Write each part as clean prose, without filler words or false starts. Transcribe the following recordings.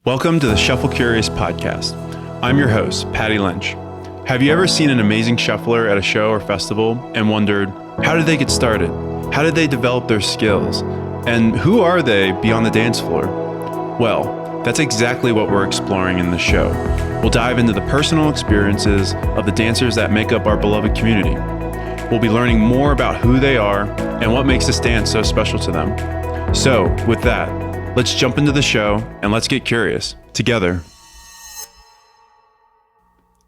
Welcome to the Shuffle Curious podcast. I'm your host, Patty Lynch. Have you ever seen an amazing shuffler at a show or festival and wondered, how did they get started? How did they develop their skills? And who are they beyond the dance floor? Well, that's exactly what we're exploring in the show. We'll dive into the personal experiences of the dancers that make up our beloved community. We'll be learning more about who they are and what makes this dance so special to them. So, with that, let's jump into the show and let's get curious together.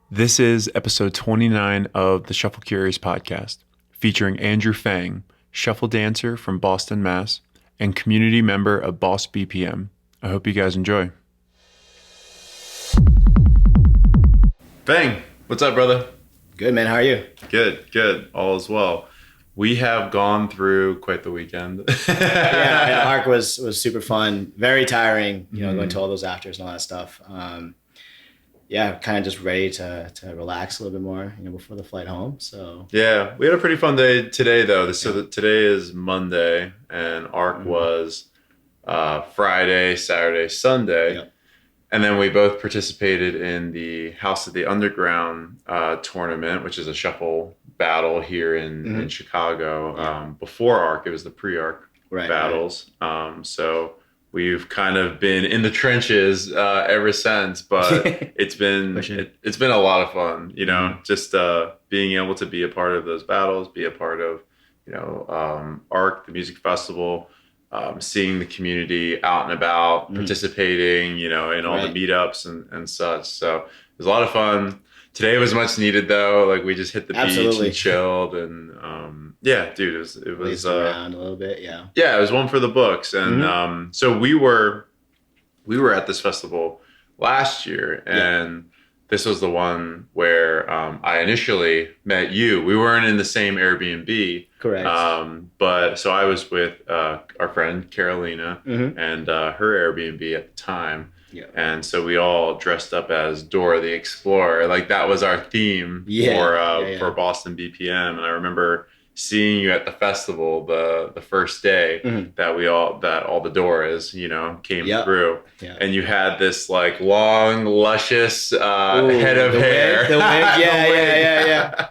This is episode 29 of the Shuffle Curious podcast, featuring Andrew Fang, shuffle dancer from Boston, Mass, and community member of BosBPM. I hope you guys enjoy. Fang, what's up, brother? Good, man. How are you? Good. All is well. We have gone through quite the weekend. yeah, ARC was super fun. Very tiring, going to all those afters and all that stuff. Kind of just ready to relax a little bit more, before the flight home. So yeah, we had a pretty fun day today, though. So today is Monday, and ARC was Friday, Saturday, Sunday. Yep. And then we both participated in the House of the Underground tournament, which is a shuffle battle here in Chicago. Yeah. Before ARC, it was the pre-ARC battles. Right. So we've kind of been in the trenches ever since, but it's been a lot of fun, just being able to be a part of those battles, be a part of, ARC, the music festival, seeing the community out and about, participating, in all the meetups and such. So it was a lot of fun. Today was much needed, though. Like, we just hit the beach and chilled, and it was around a little bit. Yeah, it was one for the books. And so we were at this festival last year, and this was the one where I initially met you. We weren't in the same Airbnb. Correct. But so I was with our friend Carolina and her Airbnb at the time. Yeah. And so we all dressed up as Dora the Explorer. Like, that was our theme for Boston BPM. And I remember seeing you at the festival the first day that all the Doras, came through. Yeah. And you had this like long, luscious head of hair. The wig. Yeah.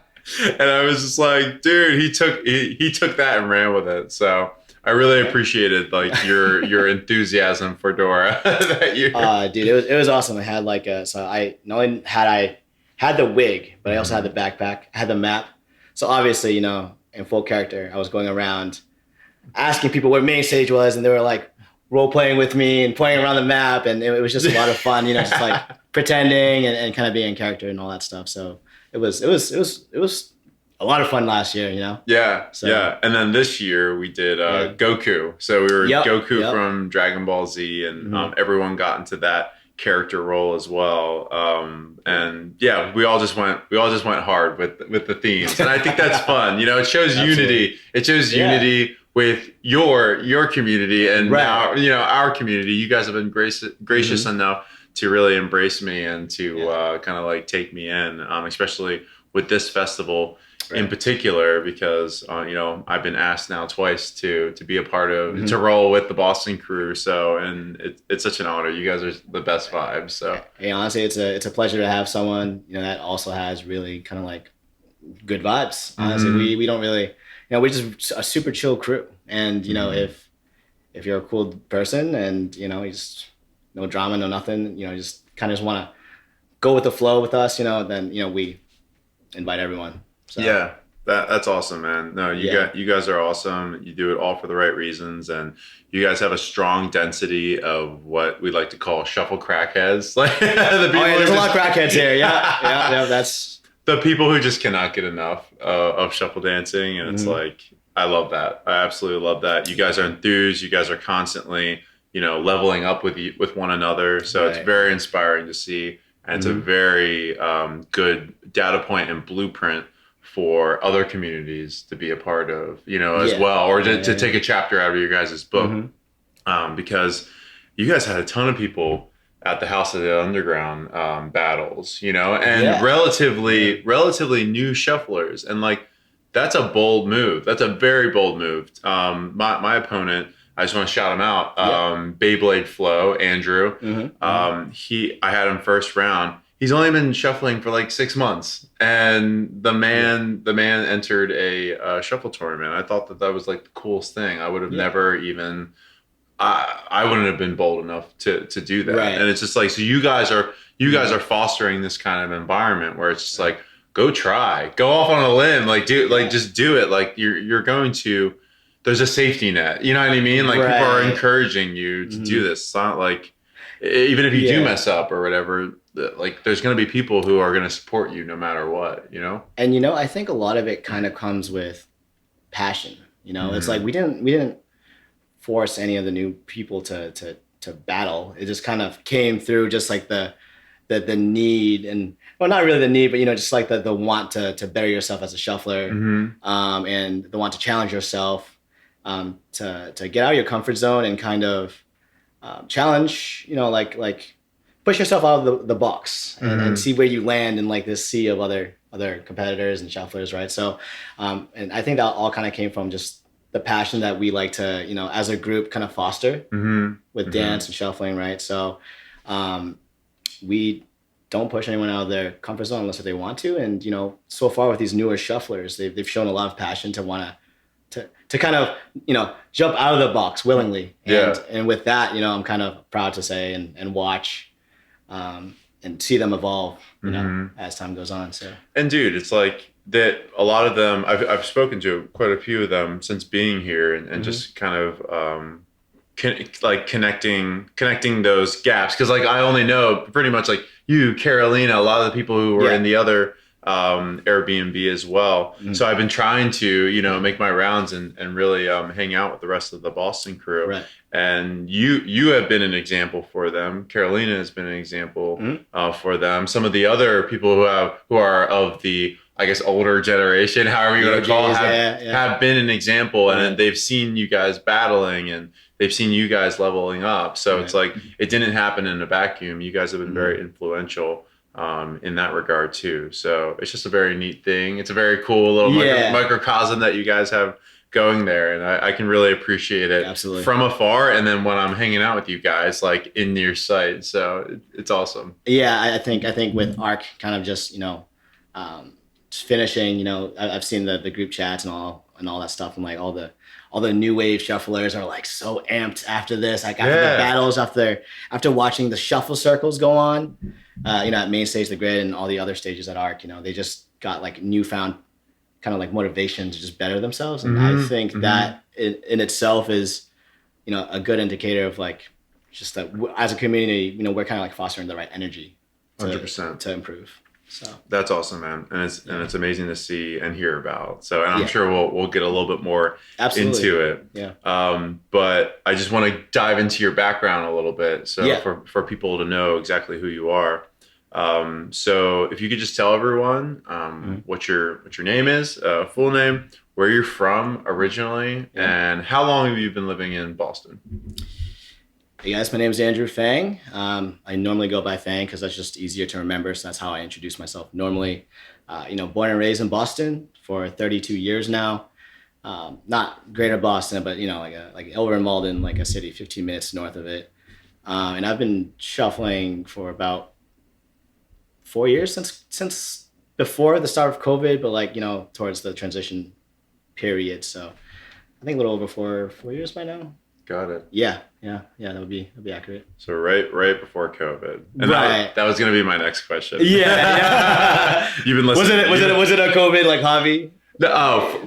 And I was just like, dude, he took that and ran with it. So I really appreciated like your enthusiasm for Dora. Dude, it was awesome. I had I had the wig, but I also had the backpack. I had the map. So obviously, in full character, I was going around asking people where main stage was, and they were like role playing with me and playing around the map, and it was just a lot of fun, just like pretending and kind of being in character and all that stuff. So it was a lot of fun last year, Yeah. And then this year we did Goku. So we were Goku from Dragon Ball Z, and everyone got into that character role as well. And we all just went hard with the themes, and I think that's fun. It shows unity. It shows unity with your community and our community. You guys have been gracious enough to really embrace me and to kind of like take me in, especially with this festival in particular, because I've been asked now twice to be a part of to roll with the Boston crew. So, and it's such an honor. You guys are the best vibes. So hey, honestly, it's a pleasure to have someone that also has really kind of like good vibes. Honestly, we don't really we're just a super chill crew, and if you're a cool person and you just no drama, no nothing, just kind of just want to go with the flow with us, then we invite everyone. So. Yeah, that's awesome, man. No, you guys are awesome. You do it all for the right reasons, and you guys have a strong density of what we like to call shuffle crackheads. Like there's a lot of crackheads here. Yeah, that's the people who just cannot get enough of shuffle dancing, and it's like, I love that. I absolutely love that. You guys are enthused. You guys are constantly, leveling up with one another. So it's very inspiring to see, and it's a very good data point and blueprint for other communities to be a part of, as well, or to take a chapter out of your guys' book, because you guys had a ton of people at the House of the Underground battles, and relatively new shufflers, and like that's a bold move. That's a very bold move. My opponent I just want to shout him out. Beyblade Flow, Andrew. I had him first round. He's only been shuffling for like 6 months, and the man entered a shuffle tournament. I thought that was like the coolest thing. I would have never even. I wouldn't have been bold enough to do that. Right. And it's just like, so you guys are fostering this kind of environment where it's just like, go try, go off on a limb, just do it. Like you're going to, there's a safety net. You know what I mean? Like people are encouraging you to do this. It's not like, even if you do mess up or whatever, like there's going to be people who are going to support you no matter what, you know? And, you know, I think a lot of it kind of comes with passion, you know, it's like, we didn't force any of the new people to battle. It just kind of came through just like the need, and well, not really the need, but you know, just like the want to better yourself as a shuffler, and the want to challenge yourself, to get out of your comfort zone and kind of challenge, you know, like push yourself out of the box and see where you land in like this sea of other competitors and shufflers, right? So and I think that all kind of came from just the passion that we like to, you know, as a group kind of foster with dance and shuffling, right? So we don't push anyone out of their comfort zone unless if they want to. And, you know, so far with these newer shufflers, they've shown a lot of passion to want to kind of, you know, jump out of the box willingly. And with that, you know, I'm kind of proud to say and watch and see them evolve, you know, as time goes on. So, and dude, it's like, that a lot of them, I've spoken to quite a few of them since being here, and just kind of connecting those gaps, because like I only know pretty much like you, Carolina, a lot of the people who were in the other Airbnb as well. So I've been trying to, you know, make my rounds and really hang out with the rest of the Boston crew. Right. And you have been an example for them. Carolina has been an example for them. Some of the other people who are of the, I guess, older generation, however you want to call it, have been an example, and they've seen you guys battling, and they've seen you guys leveling up. So it's like, it didn't happen in a vacuum. You guys have been very influential in that regard too. So it's just a very neat thing. It's a very cool little microcosm that you guys have going there, and I can really appreciate it from afar, and then when I'm hanging out with you guys like in near sight. So it's awesome. I think with ARC kind of just, you know, finishing, you know, I've seen the group chats and all that stuff, and like all the new wave shufflers are like so amped after this, like after the battles, after watching the shuffle circles go on, you know, at main stage, the grid, and all the other stages at ARC. You know, they just got like newfound kind of like motivation to just better themselves, and I think that in itself is, you know, a good indicator of like just that as a community, you know, we're kind of like fostering the right energy 100% to improve. So that's awesome, man, and it's amazing to see and hear about. So, and I'm sure we'll get a little bit more into it. But I just want to dive into your background a little bit, so for people to know exactly who you are. So if you could just tell everyone what your name is, full name, where you're from originally, and how long have you been living in Boston? Hey guys, my name is Andrew Fang. I normally go by Fang because that's just easier to remember. So that's how I introduce myself normally. You know, born and raised in Boston for 32 years now. Not greater Boston, but you know, like Melbourne, Malden, like a city 15 minutes north of it. And I've been shuffling for about 4 years since before the start of COVID, but like, you know, towards the transition period. So I think a little over four years by now. Got it. Yeah, that would be accurate. So right before COVID, and that was going to be my next question. Yeah. You've been listening. Was it a COVID like hobby?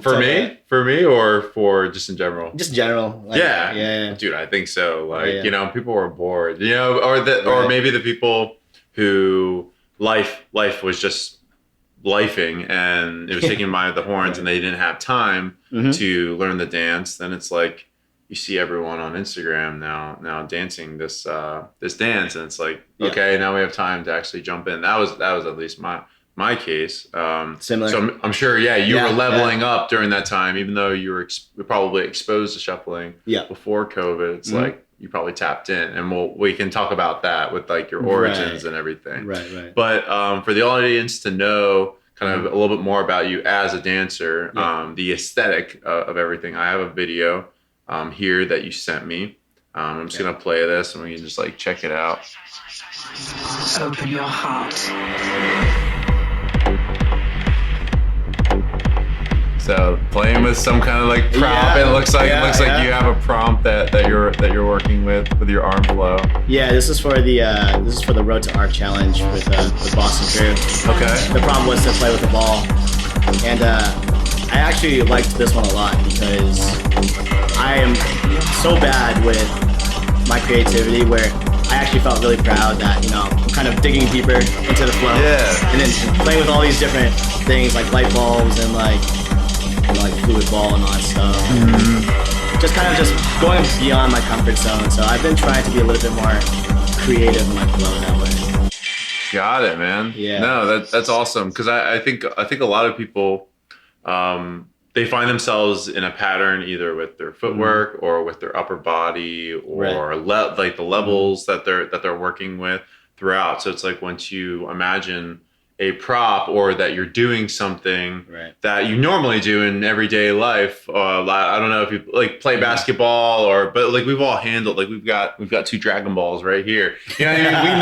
For me, or for just in general? Just in general. Like, yeah. Dude, I think so. Like, you know, people were bored. You know, or maybe the people who life was just lifing and it was taking by the horns, and they didn't have time to learn the dance. Then it's like, you see everyone on Instagram now dancing this dance, and it's like, okay, now we have time to actually jump in. That was at least my case. Similar. So I'm sure, you were leveling up during that time, even though you were probably exposed to shuffling before COVID. It's like you probably tapped in, and we can talk about that with like your origins and everything. Right. But for the audience to know kind of a little bit more about you as a dancer, the aesthetic of everything, I have a video here that you sent me. I'm just gonna play this, and we can just like check it out. Open your heart. So playing with some kind of like prompt. It looks like you have a prompt that you're working with your arm flow. Yeah, this is for the Road to Arc challenge with the Boston crew. Okay. The prompt was to play with the ball, and I actually liked this one a lot because I am so bad with my creativity where I actually felt really proud that, you know, I'm kind of digging deeper into the flow. Yeah. And then playing with all these different things like light bulbs and like fluid ball and all that stuff. Mm-hmm. Just going beyond my comfort zone. So I've been trying to be a little bit more creative in my flow that way. Got it, man. Yeah. No, that's awesome. Because I think a lot of people, they find themselves in a pattern either with their footwork or with their upper body or like the levels that they're working with throughout. So it's like once you imagine a prop or that you're doing something that you normally do in everyday life. I don't know if you like play basketball but like we've all handled, like we've got 2 Dragon Balls right here. You know what I mean?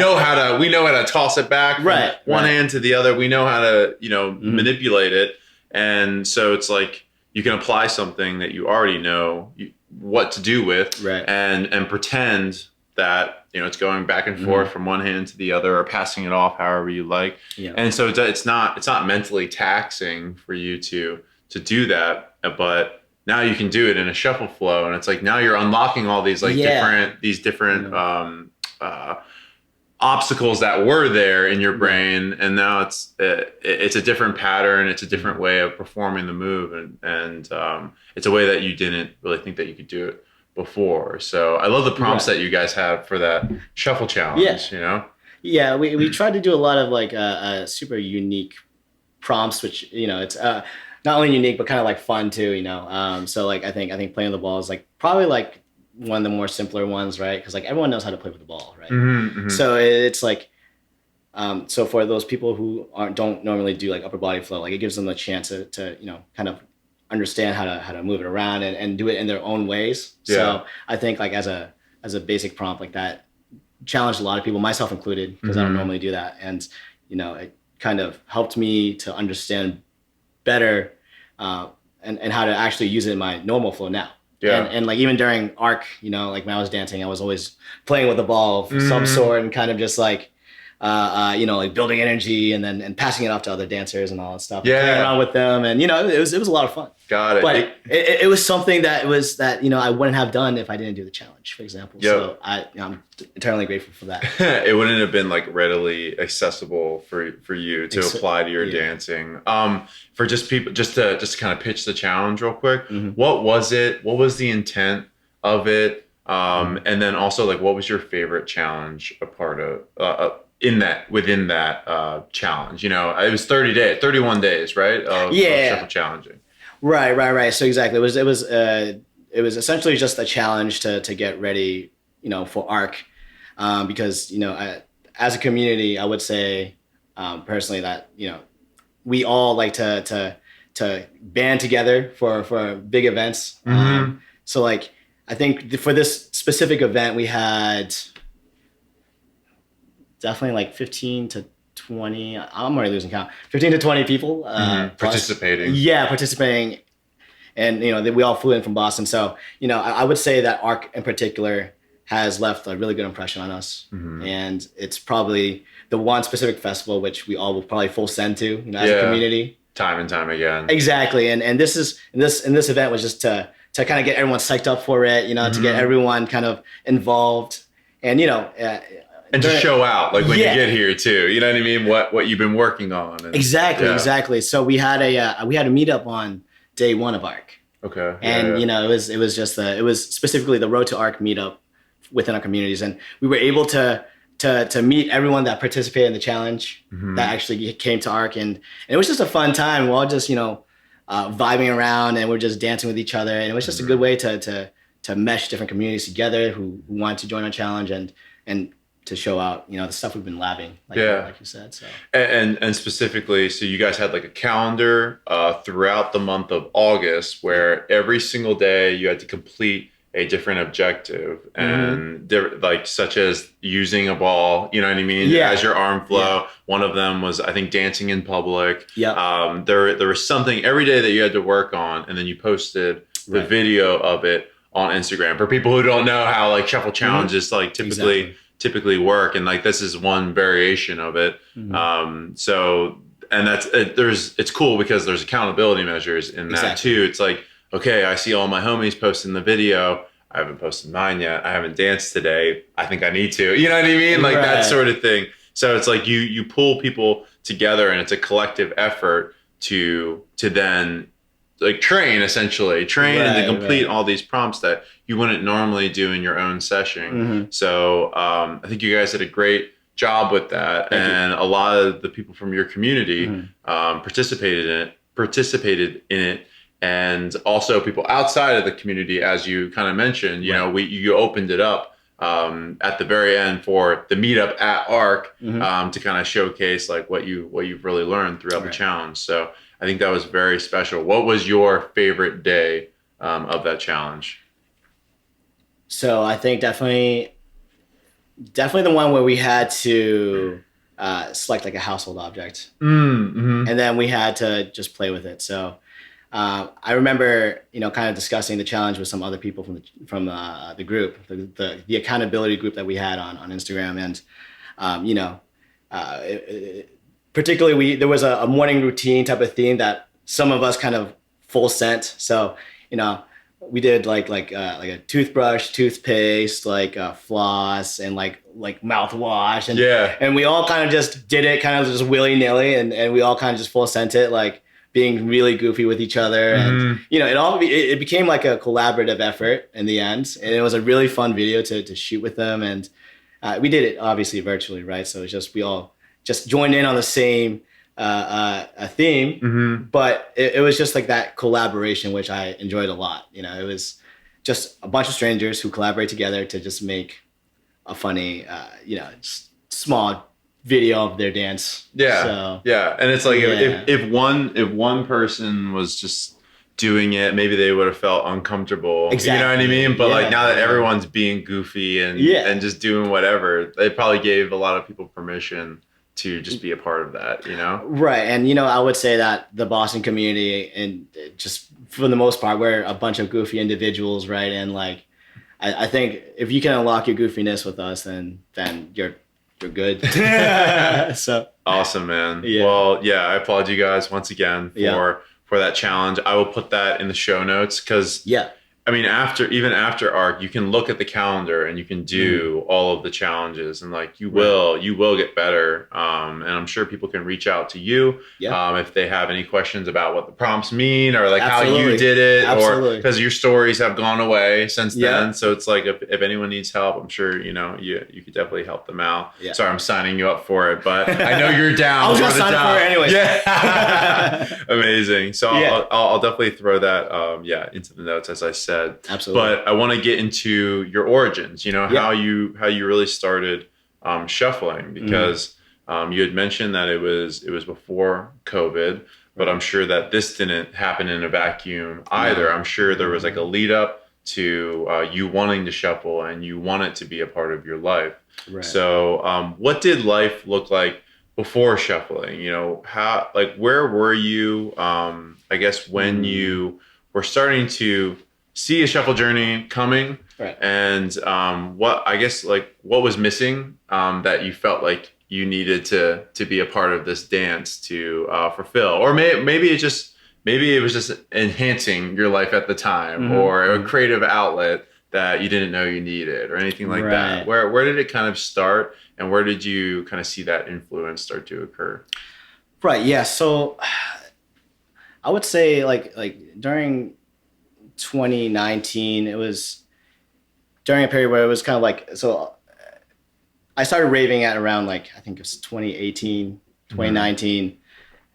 We know how to toss it back from one hand to the other. We know how to, manipulate it. And so it's like you can apply something that you already know what to do with and pretend that, it's going back and forth from one hand to the other or passing it off however you like. Yeah. And so it's not mentally taxing for you to do that, but now you can do it in a shuffle flow. And it's like now you're unlocking all these different obstacles that were there in your brain, and now it's a different pattern, it's a different way of performing the move, and it's a way that you didn't really think that you could do it before. So I love the prompts that you guys have for that shuffle challenge. Yeah, we tried to do a lot of like super unique prompts, which it's not only unique but kind of like fun too. So like I think playing the ball is like probably like one of the more simpler ones, right? Because like everyone knows how to play with the ball, right? Mm-hmm. So it's like, so for those people who don't normally do like upper body flow, like it gives them a chance to kind of understand how to move it around and do it in their own ways. Yeah. So I think like as a basic prompt like that challenged a lot of people, myself included, because I don't normally do that, and it kind of helped me to understand better and how to actually use it in my normal flow now. Yeah. And like even during arc, like when I was dancing, I was always playing with a ball of some sort and kind of just like, like building energy and then passing it off to other dancers and all that stuff. Yeah. Playing around with them. And, it was a lot of fun. Got it. But it was something that I wouldn't have done if I didn't do the challenge, for example. Yep. So I'm eternally grateful for that. It wouldn't have been like readily accessible for you to apply to your dancing. For just people, just to kind of pitch the challenge real quick. Mm-hmm. What was it? What was the intent of it? And then also like, what was your favorite challenge a part of, within that challenge? It was 31 days, right? Of shuffle challenging. Right. So exactly, it was essentially just a challenge to get ready, for ARC, because as a community, I would say personally that we all like to band together for big events. Mm-hmm. So like I think for this specific event, we had definitely like 15 to 20, I'm already losing count, 15 to 20 people participating. Participating. And, we all flew in from Boston. So, I would say that ARC in particular has left a really good impression on us. Mm-hmm. And it's probably the one specific festival which we all will probably full send to, as a community. Time and time again. Exactly. And this event was just to kind of get everyone psyched up for it, to get everyone kind of involved. And, and to show out, like when you get here too, you know what I mean? What you've been working on. And, exactly. So we had a meetup on day one of ARC. Okay. And it was specifically the Road to ARC meetup within our communities, and we were able to meet everyone that participated in the challenge that actually came to ARC, and it was just a fun time. We're all just vibing around, and we're just dancing with each other, and it was just a good way to mesh different communities together who wanted to join our challenge and to show out, the stuff we've been labbing, like you said. So and specifically, so you guys had like a calendar throughout the month of August where every single day you had to complete a different objective, and like such as using a ball, you know what I mean, as your arm flow. One of them was, I think, dancing in public. There was something every day that you had to work on, and then you posted the video of it on Instagram. For people who don't know how like shuffle challenges like typically work, and like this is one variation of it. So, and that's it's cool because there's accountability measures in that too. It's like, okay, I see all my homies posting the video. I haven't posted mine yet. I haven't danced today. I think I need to. You know what I mean? Like that sort of thing. So it's like you pull people together, and it's a collective effort to then like train and to complete all these prompts that you wouldn't normally do in your own session. So I think you guys did a great job with that. And a lot of the people from your community participated in it. And also people outside of the community, as you kind of mentioned, you know, you opened it up at the very end for the meetup at ARC to kind of showcase like what you've really learned throughout the challenge. So I think that was very special. What was your favorite day of that challenge? So I think definitely the one where we had to select like a household object, and then we had to just play with it. So I remember, you know, kind of discussing the challenge with some other people from the group, the accountability group that we had on Instagram, and you know, particularly there was a morning routine type of theme that some of us kind of full sent. So, you know, we did like a toothbrush, toothpaste, like floss, and like mouthwash, and we all kind of just did it kind of just willy-nilly, and we all kind of just full sent it, like being really goofy with each other. And you know, it became like a collaborative effort in the end, and it was a really fun video to shoot with them. And we did it obviously virtually, right? So it's just we all just joined in on the same theme, but it was just like that collaboration, which I enjoyed a lot. You know, it was just a bunch of strangers who collaborate together to just make a funny, you know, small video of their dance. And it's like if one person was just doing it, maybe they would have felt uncomfortable. You know what I mean? But like now that everyone's being goofy and just doing whatever, they probably gave a lot of people permission to just be a part of that, you know? Right. And, you know, I would say that the Boston community, and just for the most part, we're a bunch of goofy individuals, right? And like, I think if you can unlock your goofiness with us, then you're good. So awesome, man. Well, I applaud you guys once again for that challenge. I will put that in the show notes because I mean, even after ARC, you can look at the calendar and you can do all of the challenges, and like you will get better. And I'm sure people can reach out to you if they have any questions about what the prompts mean, or like how you did it, or because your stories have gone away since then. So it's like if anyone needs help, I'm sure you know you could definitely help them out. Sorry, I'm signing you up for it, but I know you're down. I was gonna sign up for it anyway. Amazing. So I'll definitely throw that into the notes, as I said. Absolutely. But I want to get into your origins, you know, how you really started shuffling, because you had mentioned that it was before COVID, but I'm sure that this didn't happen in a vacuum either. I'm sure there was like a lead up to you wanting to shuffle, and you want it to be a part of your life. So what did life look like before shuffling? You know, where were you, I guess, when you were starting to see a shuffle journey coming, and what was missing that you felt like you needed to be a part of this dance to fulfill, or maybe it was just enhancing your life at the time, or a creative outlet that you didn't know you needed, or anything like that. Where did it kind of start, and where did you kind of see that influence start to occur? Right. Yeah. So I would say like during 2019, it was during a period where it was kind of like, so I started raving at around like, I think it was 2018, 2019.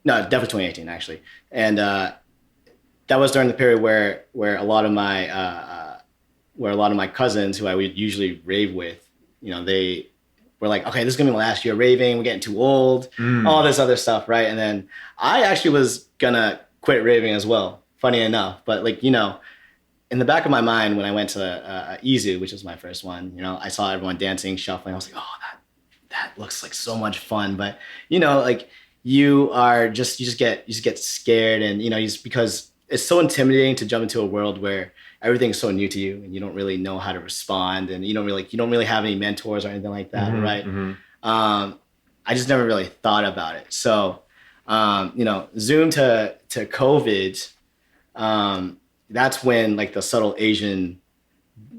No, definitely 2018 actually. And that was during the period where a lot of my cousins who I would usually rave with, you know, they were like, okay, this is gonna be my last year raving, we're getting too old, all this other stuff, right? And then I actually was gonna quit raving as well, funny enough. But like, you know, in the back of my mind, when I went to Izu, which was my first one, I saw everyone dancing, shuffling. I was like, oh, that looks like so much fun. But like you just get scared, and just because it's so intimidating to jump into a world where everything's so new to you and you don't really know how to respond, and you don't really have any mentors or anything like that, right? I just never really thought about it. So, Zoom to COVID, that's when like the subtle Asian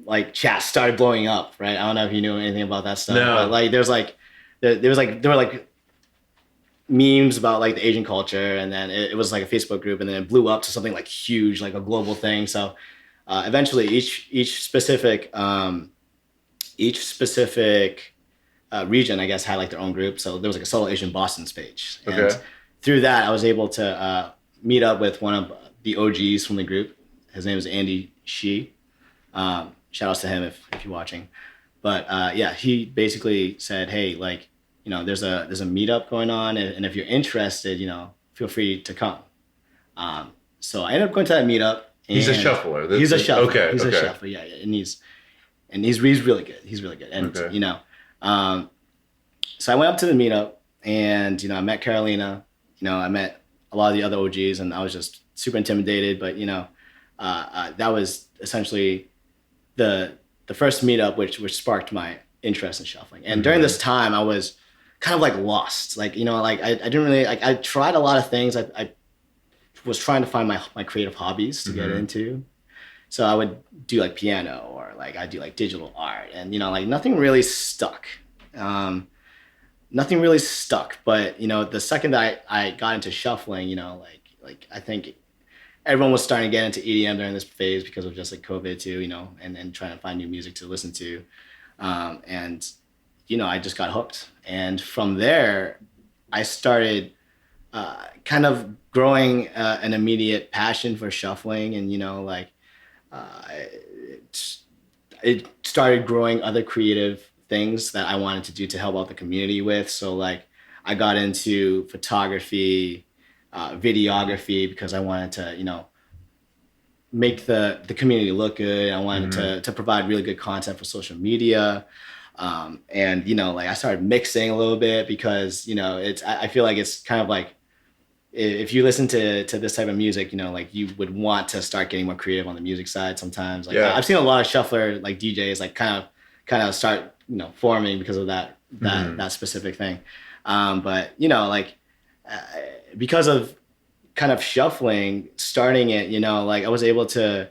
like chat started blowing up, right? I don't know if you knew anything about that stuff, no. But like there were like memes about like the Asian culture, and then it was like a Facebook group, and then it blew up to something like huge, like a global thing. So eventually each specific region, I guess, had like their own group. So there was like a Subtle Asian Boston's page. And through that, I was able to meet up with one of the OGs from the group. His name is Andy Shi. Shout outs to him if you're watching. But yeah, he basically said, hey, like, there's a meetup going on, and if you're interested, feel free to come. So I ended up going to that meetup. He's a shuffler. He's a shuffler. Okay. He's a shuffler. Yeah. And he's really good. He's really good. And so I went up to the meetup, and I met Carolina. I met a lot of the other OGs, and I was just super intimidated. But that was essentially the first meetup which sparked my interest in shuffling. And during this time, I was kind of like lost. Like I didn't really like. I tried a lot of things. I was trying to find my creative hobbies to get into. So I would do like piano, or like I do like digital art, and like nothing really stuck. Nothing really stuck. But the second that I got into shuffling, like I think everyone was starting to get into EDM during this phase because of just like COVID too, and trying to find new music to listen to, and I just got hooked. And from there, I started kind of growing an immediate passion for shuffling, and it started growing other creative things that I wanted to do to help out the community with. So like I got into photography, videography, because I wanted to make the community look good. I wanted to provide really good content for social media. And like I started mixing a little bit, because I feel like it's kind of like, if you listen to this type of music, like you would want to start getting more creative on the music side sometimes. Like I've seen a lot of shuffler like DJs like kind of start forming because of that specific thing. But like because of kind of shuffling, starting it, like I was able to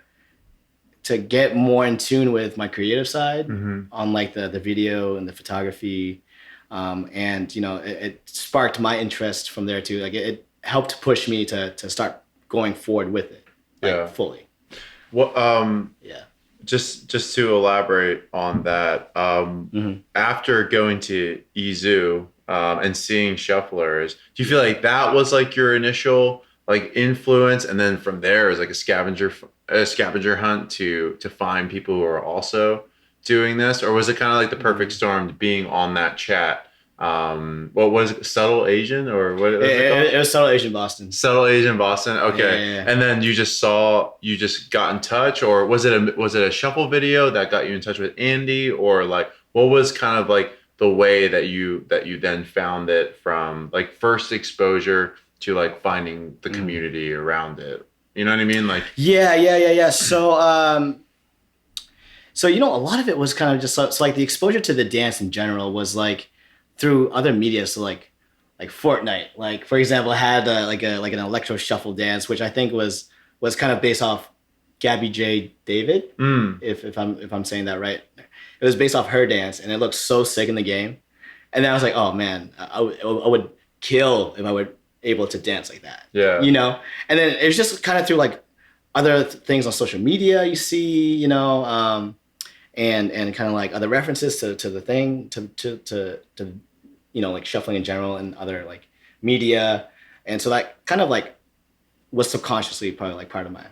get more in tune with my creative side on like the video and the photography, and it sparked my interest from there too. Like it helped push me to start going forward with it, like fully. What just to elaborate on that, after going to Izu and seeing shufflers, do you feel like that was like your initial like influence, and then from there is like a scavenger hunt to find people who are also doing this? Or was it kind of like the perfect storm being on that chat? What was it, Subtle Asian, or what was it called? It was Subtle Asian Boston. Subtle Asian Boston. Okay. Yeah. And then you just got in touch, or was it a shuffle video that got you in touch with Andy, or like what was kind of like the way that you then found it, from like first exposure to like finding the community around it? You know what I mean? Like yeah. So a lot of it was kind of just so like the exposure to the dance in general was like through other media. So like Fortnite, like for example, had like an electro shuffle dance, which I think was kind of based off Gabby J. David, if I'm saying that right. It was based off her dance, and it looked so sick in the game. And then I was like, oh man, I would kill if I were able to dance like that. Yeah. And then it was just kind of through like other things on social media you see, and kind of like other references to the thing, to like shuffling in general and other like media. And so that kind of like was subconsciously probably like part of my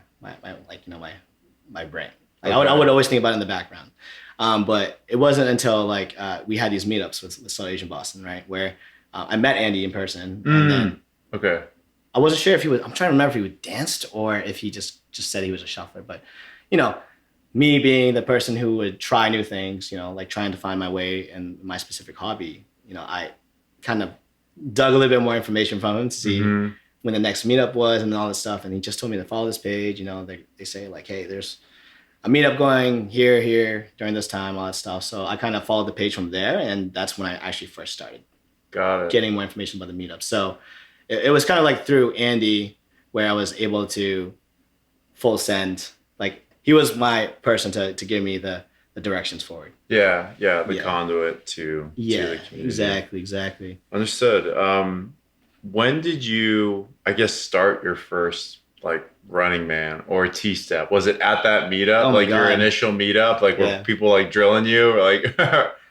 brain. Like I would always think about it in the background. But it wasn't until like we had these meetups with South Asian Boston, right, where I met Andy in person, and then I wasn't sure if he was. I'm trying to remember if he would danced or if he just said he was a shuffler. But you know, me being the person who would try new things, you know, like trying to find my way in my specific hobby, you know, I kind of dug a little bit more information from him to see when the next meetup was and all this stuff. And he just told me to follow this page. You know, they say like, hey, there's a meetup going here during this time, all that stuff. So I kind of followed the page from there, and that's when I actually first started getting more information about the meetup. So it was kind of like through Andy where I was able to full send. Like he was my person to give me the directions forward. The conduit to the community. Exactly. Understood. When did you, I guess, start your first like Running Man or T-Step? Was it at that meetup, like your initial meetup, like were people like drilling you, or, like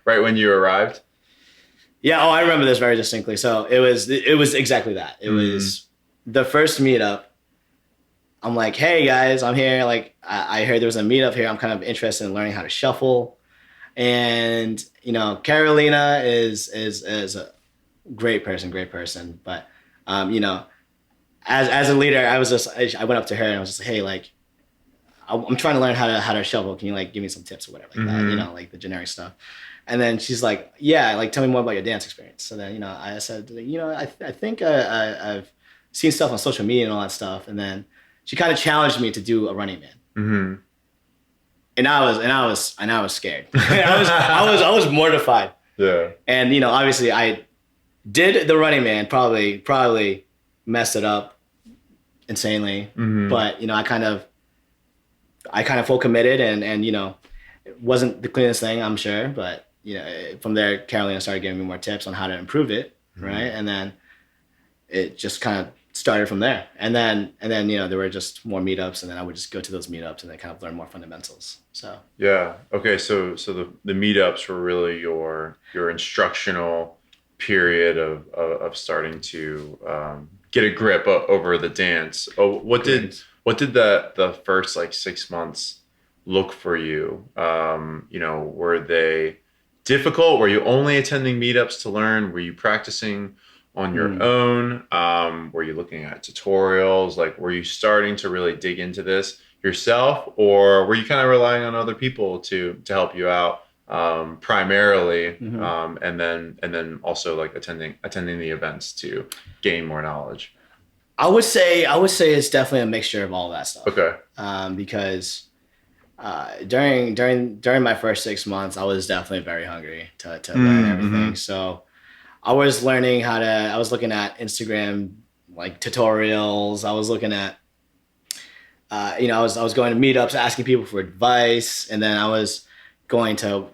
right when you arrived? Yeah. Oh, I remember this very distinctly. So it was exactly that. It was the first meetup. I'm like, hey guys, I'm here. Like I heard there was a meetup here. I'm kind of interested in learning how to shuffle. And, you know, Carolina is a great person. But, you know, as a leader, I went up to her and I was just like, hey, like, I'm trying to learn how to shuffle. Can you like give me some tips or whatever like that, you know, like the generic stuff. And then she's like, yeah, like tell me more about your dance experience. So then, you know, I said, you know, I think I've seen stuff on social media and all that stuff. And then she kind of challenged me to do a Running Man. And I was scared. I was mortified. Yeah. And you know, obviously I did the Running Man, probably messed it up insanely. But you know, I kind of full committed and you know, it wasn't the cleanest thing, I'm sure, but you know, from there Carolina started giving me more tips on how to improve it, right? And then it just kind of started from there. And then you know, there were just more meetups, and then I would just go to those meetups and then kind of learn more fundamentals. So yeah. Okay. So the meetups were really your instructional period of starting to get a grip over the dance. What did the first like 6 months look for you? You know, were they difficult? Were you only attending meetups to learn? Were you practicing on your own? Were you looking at tutorials? Like, were you starting to really dig into this yourself, or were you kind of relying on other people to help you out primarily, and then also like attending the events to gain more knowledge? I would say it's definitely a mixture of all that stuff. Okay. Because during my first 6 months, I was definitely very hungry to learn everything. So I was learning I was looking at Instagram like tutorials. I was looking at, you know, I was going to meetups, asking people for advice, and then I was going to,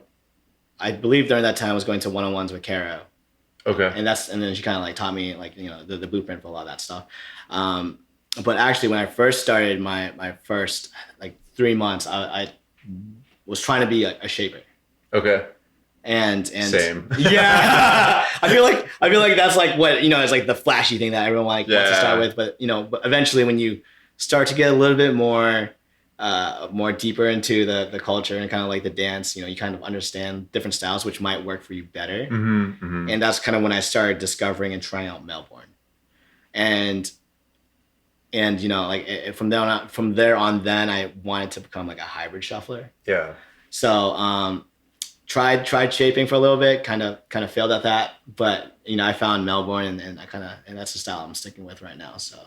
I believe during that time I was going to one-on-ones with Caro. Okay. And then she kind of like taught me like, you know, the blueprint for a lot of that stuff. But actually when I first started my first like 3 months, I was trying to be a shaper. Okay. And same. Yeah. I feel like that's like what, you know, it's like the flashy thing that everyone wants to start with. But, you know, but eventually when you start to get a little bit more deeper into the culture and kind of like the dance, you know, you kind of understand different styles, which might work for you better. And that's kind of when I started discovering and trying out Melbourne. And you know, like from there on, then I wanted to become like a hybrid shuffler. Yeah. So, tried shaping for a little bit, kind of failed at that, but you know, I found Melbourne and that's the style I'm sticking with right now. So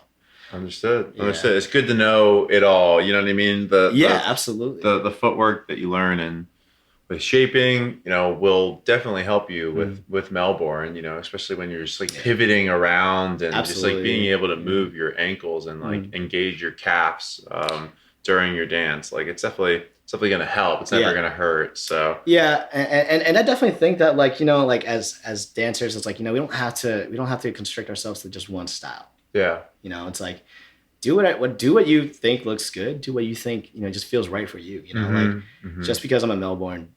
understood. It's good to know it all. You know what I mean? Absolutely. The footwork that you learn and with shaping, you know, will definitely help you with Melbourne. You know, especially when you're just like pivoting around and just like being able to move your ankles and like engage your calves during your dance. Like it's definitely going to help. It's never going to hurt. So yeah, and I definitely think that like, you know, like as dancers, it's like, you know, we don't have to constrict ourselves to just one style. Yeah. You know, it's like do what you think looks good. Do what you think, you know, just feels right for you. You know, just because I'm a Melbourne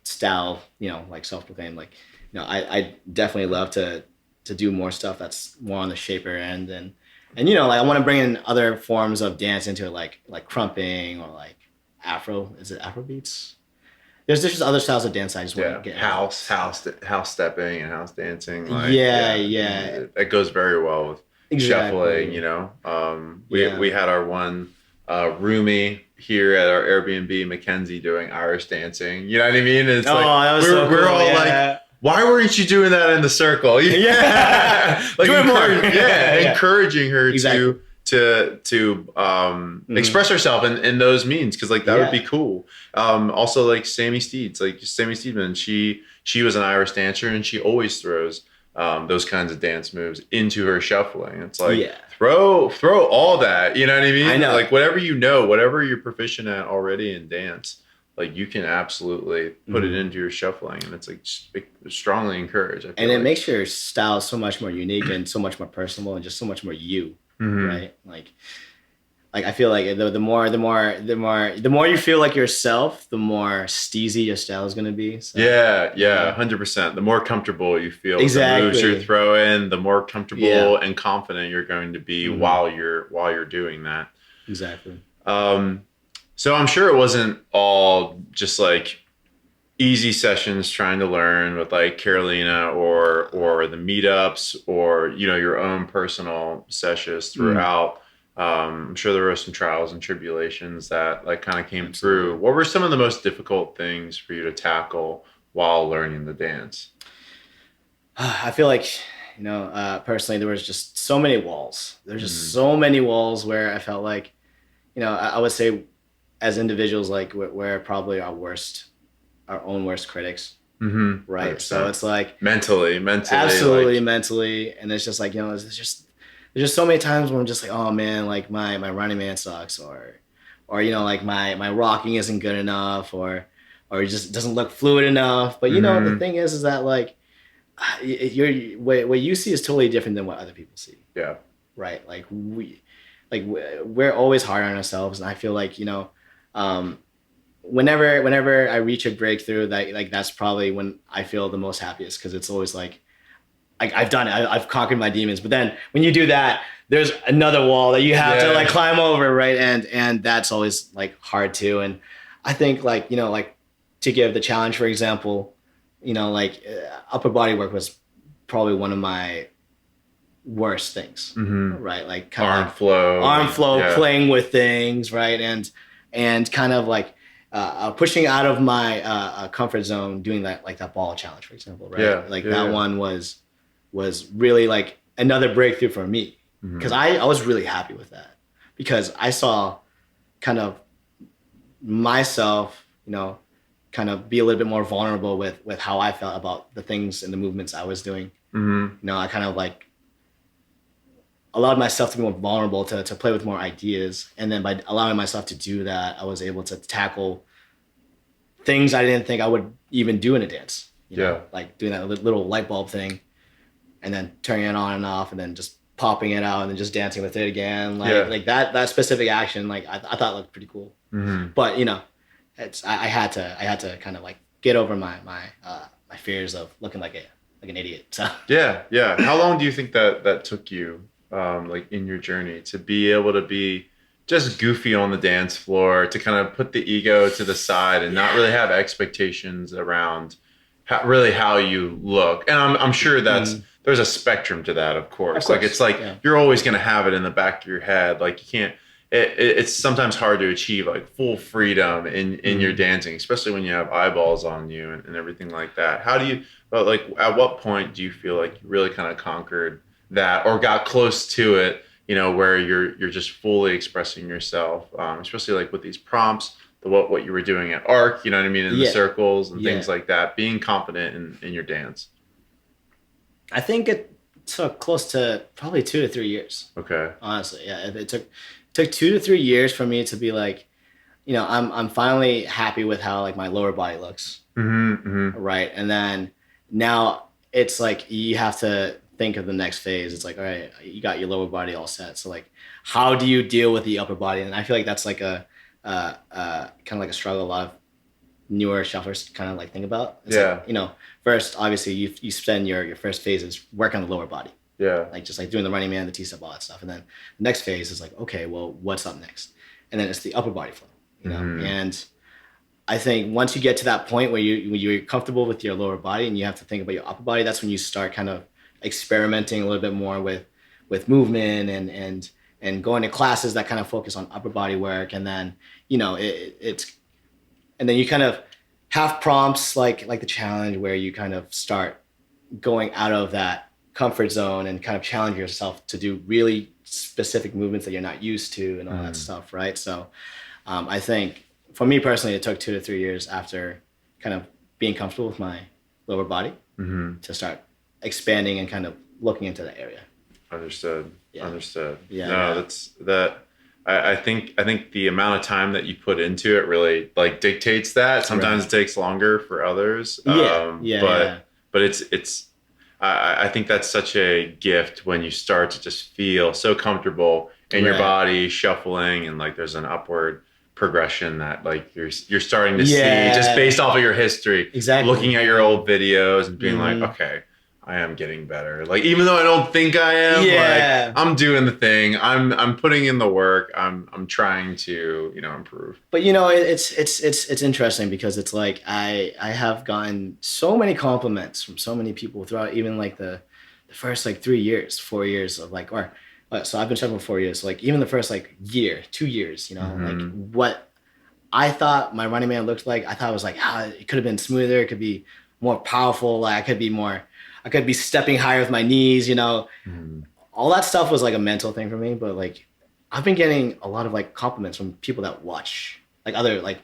style, you know, like self-proclaimed, like, you know, I definitely love to do more stuff that's more on the shaper end and you know, like I want to bring in other forms of dance into it, like crumping or like Afro beats. There's just other styles of dance I just want to get house stepping and house dancing. Like, yeah. It goes very well with shuffling. You know, we had our one roomie here at our Airbnb, Mackenzie, doing Irish dancing. You know what I mean? It's Oh, like that was so cool. we're all like, why weren't you doing that in the circle? Yeah, like yeah. encouraging her Exactly. to express herself in those means, because like that would be cool. Also like Sammy Steeds, like Sammy Steedman, she was an Irish dancer, and she always throws those kinds of dance moves into her shuffling. It's like throw all that, you know what I mean? I know. Like whatever you know, whatever you're proficient at already in dance, like you can absolutely put it into your shuffling, and it's like strongly encouraged. And it makes your style so much more unique and so much more personal and just so much more you, right? Like I feel like the more you feel like yourself, the more steezy your style is gonna be. So, 100%. The more comfortable you feel with the moves you're throwing, the more comfortable and confident you're going to be while you're doing that. Exactly. So I'm sure it wasn't all just like easy sessions trying to learn with like Carolina or the meetups or your own personal sessions throughout. I'm sure there were some trials and tribulations that like kind of came through. What were some of the most difficult things for you to tackle while learning the dance? I feel like, personally, there was just so many walls. There's just so many walls where I felt like, I would say as individuals, like we're probably our own worst critics. Right. 100%. So it's like mentally, absolutely like, mentally. And it's just like, there's just so many times where I'm just like, oh man, like my Running Man sucks, or like my rocking isn't good enough, or it just doesn't look fluid enough. But the thing is that like what you see is totally different than what other people see. Yeah. Right. Like we're always hard on ourselves, and I feel like whenever I reach a breakthrough, that's probably when I feel the most happiest, because it's always like I've done it. I've conquered my demons. But then when you do that, there's another wall that you have to like climb over, right? And that's always like hard too. And I think like to give the challenge, for example, upper body work was probably one of my worst things, right? Like kind of arm flow, playing with things, right? And kind of like pushing out of my comfort zone, doing that, like that ball challenge, for example, right? That one was really like another breakthrough for me, because I was really happy with that, because I saw kind of myself, kind of be a little bit more vulnerable with how I felt about the things and the movements I was doing. I kind of like allowed myself to be more vulnerable, to play with more ideas. And then by allowing myself to do that, I was able to tackle things I didn't think I would even do in a dance. Like doing that little light bulb thing, and then turning it on and off, and then just popping it out, and then just dancing with it again. Like that specific action, like I thought looked pretty cool. But I had to kind of like get over my fears of looking like an idiot. So yeah. How long do you think that took you, like in your journey, to be able to be just goofy on the dance floor, to kind of put the ego to the side and not really have expectations around how you look? And I'm sure that's there's a spectrum to that, of course. Like it's like you're always going to have it in the back of your head. Like you can't. It's sometimes hard to achieve like full freedom in your dancing, especially when you have eyeballs on you and everything like that. How do you, like, at what point do you feel like you really kind of conquered that, or got close to it, where you're just fully expressing yourself, especially like with these prompts, what you were doing at ARC, you know what I mean, in the circles and things like that, being confident in your dance? I think it took close to probably 2 to 3 years. Okay. Honestly, yeah, it took 2 to 3 years for me to be like, I'm finally happy with how like my lower body looks, right? And then now it's like you have to think of the next phase. It's like, all right, you got your lower body all set, so like, how do you deal with the upper body? And I feel like that's like a kind of like a struggle a lot of newer shufflers kind of like think about. It's like, first obviously you spend your first phases work on the lower body. Like just like doing the Running Man, the T-step, all that stuff. And then the next phase is like, okay, well, what's up next? And then it's the upper body flow, And I think once you get to that point where you're comfortable with your lower body and you have to think about your upper body, that's when you start kind of experimenting a little bit more with movement and and going to classes that kind of focus on upper body work. And then, and then you kind of have prompts like the challenge where you kind of start going out of that comfort zone and kind of challenge yourself to do really specific movements that you're not used to and all that stuff, right? So I think for me personally, it took 2 to 3 years after kind of being comfortable with my lower body to start expanding and kind of looking into that area. Understood. Yeah. No, that's that. I think the amount of time that you put into it really like dictates that. Sometimes it takes longer for others. But it's I think that's such a gift when you start to just feel so comfortable in your body shuffling, and like there's an upward progression that like you're starting to see just based off of your history. Exactly. Looking at your old videos and being like, okay, I am getting better. Like, even though I don't think I am, like, I'm doing the thing. I'm putting in the work. I'm trying to, improve. But it's interesting because it's like I have gotten so many compliments from so many people throughout even like the first like 3 years, 4 years of like, so I've been shuffling for 4 years. So like even the first like year, 2 years, like what I thought my Running Man looked like, I thought it was like, it could have been smoother. It could be more powerful. Like I could be stepping higher with my knees, all that stuff was like a mental thing for me. But like, I've been getting a lot of like compliments from people that watch like other, like,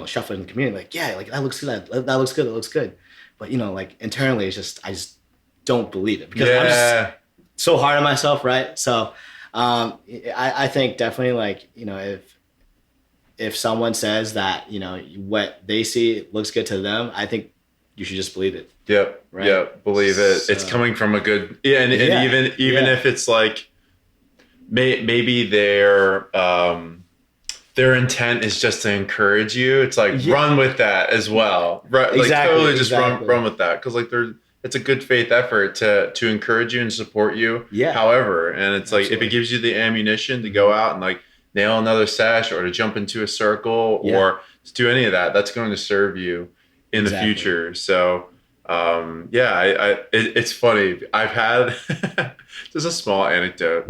shuffling in the community. Like, yeah, like that looks good. That looks good. That looks good. But like internally it's just, I just don't believe it because I'm just so hard on myself. Right. So, I think definitely like, if someone says that, what they see looks good to them, I think you should just believe it. Yep. Right? Yep. Believe it. So, it's coming from a good, and even if it's like, maybe their intent is just to encourage you. It's like, run with that as well. Right. Like totally just run with that. Cause like it's a good faith effort to encourage you and support you. Yeah. However, and it's like, if it gives you the ammunition to go out and like nail another sesh or to jump into a circle or to do any of that, that's going to serve you in the future. So, it's funny. I've had just a small anecdote.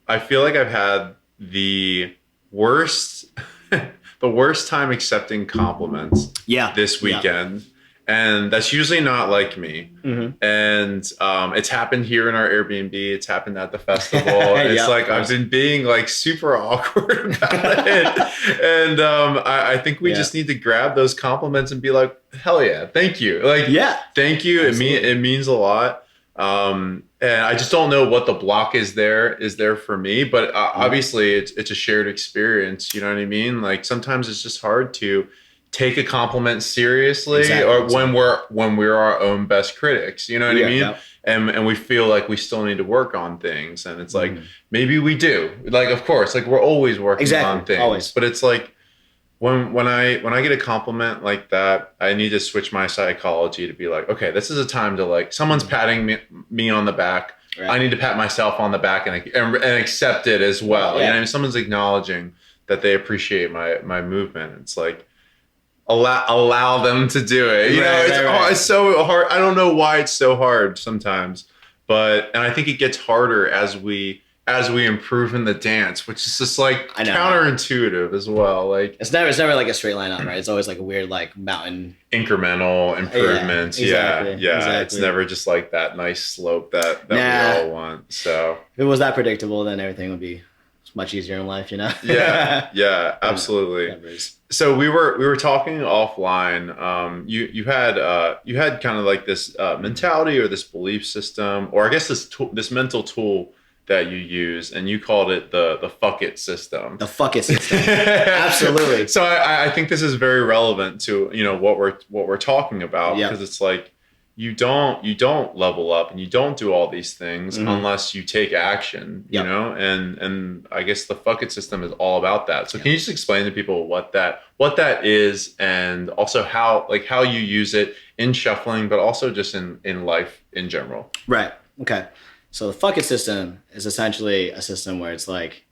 I feel like I've had the worst time accepting compliments this weekend. And that's usually not like me. And it's happened here in our Airbnb. It's happened at the festival. It's like I've been being like super awkward about it. And I think we just need to grab those compliments and be like, hell yeah, thank you. Like, thank you. Absolutely. It means a lot. And I just don't know what the block is there for me. But obviously it's a shared experience. You know what I mean? Like sometimes it's just hard to take a compliment seriously when we're our own best critics, you know what I mean? Yep. And we feel like we still need to work on things. And it's like, maybe we do. Like, of course, like we're always working on things. Always. But it's like when I get a compliment like that, I need to switch my psychology to be like, okay, this is a time to like, someone's patting me on the back. Right. I need to pat myself on the back and accept it as well. You know what I mean? Someone's acknowledging that they appreciate my movement. It's like, allow them to do it. It's so hard. I don't know why it's so hard sometimes, and I think it gets harder as we improve in the dance, which is just like counterintuitive as well. Like it's never like a straight line up, right? It's always like a weird like mountain incremental improvements. Exactly. It's never just like that nice slope that we all want. So if it was that predictable, then everything would be much easier in life, Yeah, absolutely. So we were talking offline. You had kind of like this mentality or this belief system, or I guess this mental tool that you use, and you called it the fuck it system. The fuck it system. Absolutely. So I think this is very relevant to what we're talking about, because it's like you don't level up and you don't do all these things unless you take action, and I guess the fuck it system is all about that. So can you just explain to people what that is, and also how you use it in shuffling, but also just in life in general? Right. Okay. So the fuck it system is essentially a system where it's like,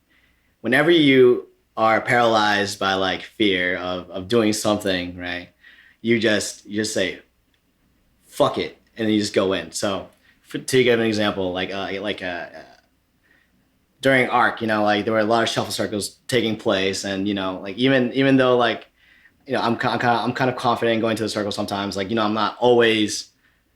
whenever you are paralyzed by like fear of doing something, right? You just say, fuck it, and then you just go in. So to give an example, during during ARC, you know, like there were a lot of shuffle circles taking place, and you know, like even though like, you know, I'm kind of confident in going to the circle sometimes, like, you know, I'm not always,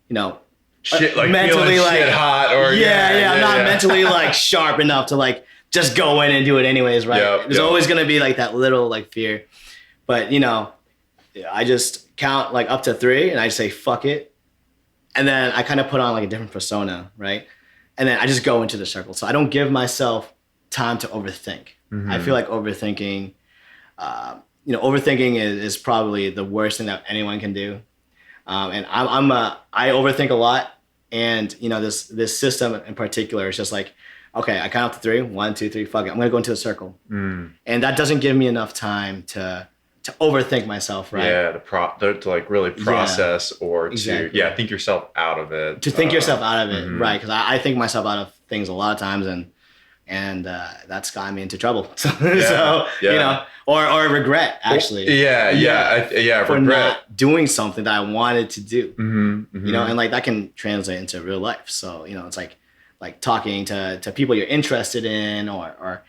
you know, shit, like mentally feeling like shit hot, or I'm not mentally like sharp enough to like just go in and do it anyways, right? There's always gonna be like that little like fear, but you know, I just count like up to 3 and I say fuck it, and then I kind of put on like a different persona, right? And then I just go into the circle. So I don't give myself time to overthink. I feel like overthinking, you know, overthinking is probably the worst thing that anyone can do. And I overthink a lot. And, you know, this system in particular is just like, okay, I count up to 3, 1, 2, 3, fuck it. I'm going to go into a circle. And that doesn't give me enough time to overthink myself, right? Yeah, to like really process or to think yourself out of it. To think yourself out of it, right? Because I think myself out of things a lot of times, and that's gotten me into trouble. So you know, or regret actually. For regret. Not doing something that I wanted to do. You know, and like that can translate into real life. So you know, it's like talking to people you're interested in, or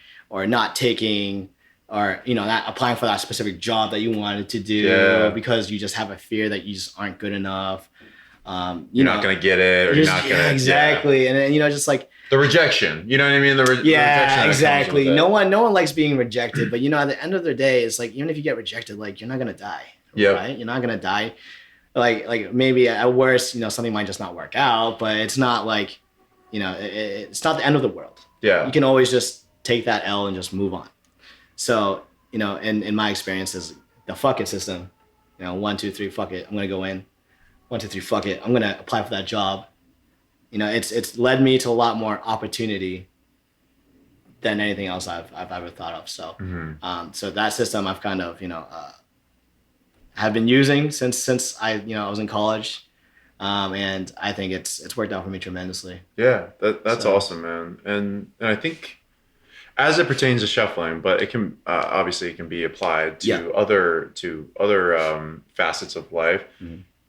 not taking. Or, you know, not applying for that specific job that you wanted to do because you just have a fear that you just aren't good enough. You're not going to get it, or you're not going to. Exactly. And then, you know, just like the rejection, you know what I mean? The rejection exactly. No one likes being rejected, but you know, at the end of the day, it's like, even if you get rejected, like you're not going to die, right? You're not going to die. Like maybe at worst, you know, something might just not work out, but it's not like, you know, it's not the end of the world. Yeah. You can always just take that L and just move on. So, you know, in my experience is the fuck it system, you know, 1, 2, 3, fuck it. I'm going to go in. 1, 2, 3, fuck it. I'm going to apply for that job. You know, it's led me to a lot more opportunity than anything else I've ever thought of. So, so that system I've kind of, you know, have been using since I was in college. And I think it's worked out for me tremendously. Yeah, that's awesome, man. And I think, as it pertains to shuffling, but it can obviously it can be applied to other facets of life.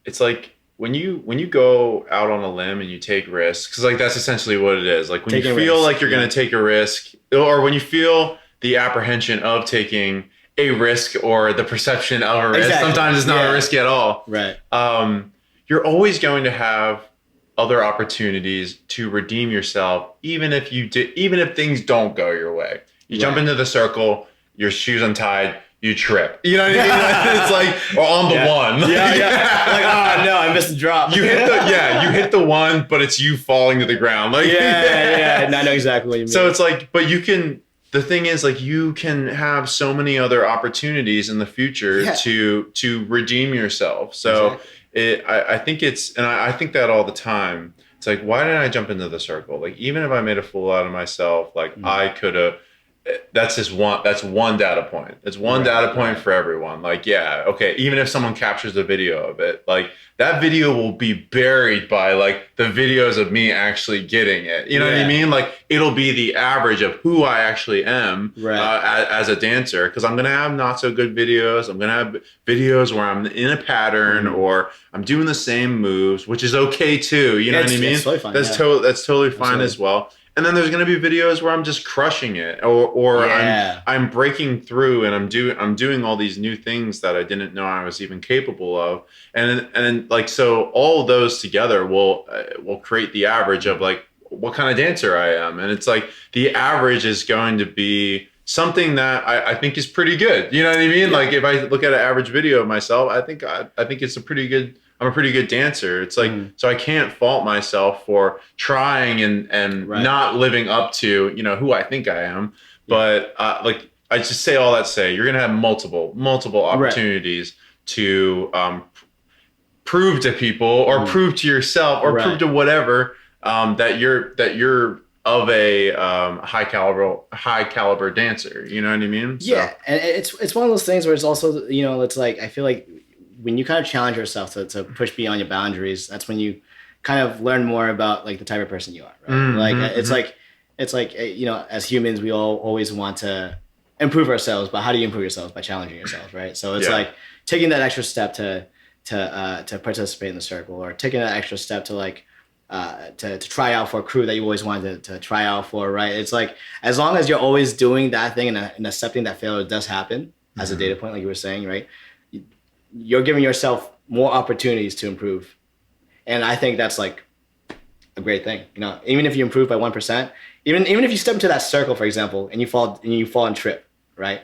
It's like when you go out on a limb and you take risks, because like that's essentially what it is. Like when you feel like you're going to take a risk, or when you feel the apprehension of taking a risk or the perception of a risk. Sometimes it's not a risk at all. Right. You're always going to have other opportunities to redeem yourself, even if things don't go your way. You jump into the circle, your shoes untied, you trip. You know what I mean? It's like, or on the one. Like, oh no, I missed the drop. You hit the one, but it's you falling to the ground. Like, and I know exactly what you mean. So it's like, but the thing is, like, you can have so many other opportunities in the future to redeem yourself. So I think I think that all the time. It's like, why didn't I jump into the circle? Like, even if I made a fool out of myself, like I could have. That's one data point. It's one data point for everyone. Like, okay, even if someone captures a video of it, like that video will be buried by like the videos of me actually getting it. You know what I mean? Like, it'll be the average of who I actually am as a dancer, because I'm gonna have not so good videos. I'm gonna have videos where I'm in a pattern or I'm doing the same moves, which is okay too. You know what I mean? Totally fine, that's totally fine as well. And then there's going to be videos where I'm just crushing it, or I'm breaking through and I'm doing all these new things that I didn't know I was even capable of, and then like, so all of those together will create the average of like what kind of dancer I am. And it's like the average is going to be something that I think is pretty good. You know what I mean? Like, if I look at an average video of myself, I think it's I'm a pretty good dancer. It's like, so I can't fault myself for trying and not living up to, you know, who I think I am. But like, I just say all that to say, you're going to have multiple opportunities to prove to people or prove to yourself or prove to whatever that you're of a high caliber dancer. You know what I mean? Yeah. So. And it's one of those things where it's also, you know, it's like, I feel like when you kind of challenge yourself to push beyond your boundaries, that's when you kind of learn more about like the type of person you are, right? It's like, you know, as humans, we all always want to improve ourselves, but how do you improve yourselves? By challenging yourself, right? So it's like taking that extra step to participate in the circle, or taking that extra step to like to try out for a crew that you always wanted to try out for, right? It's like, as long as you're always doing that thing and accepting that failure does happen as a data point, like you were saying, right? You're giving yourself more opportunities to improve. And I think that's like a great thing. You know, even if you improve by 1%, even if you step into that circle, for example, and you fall and trip, right?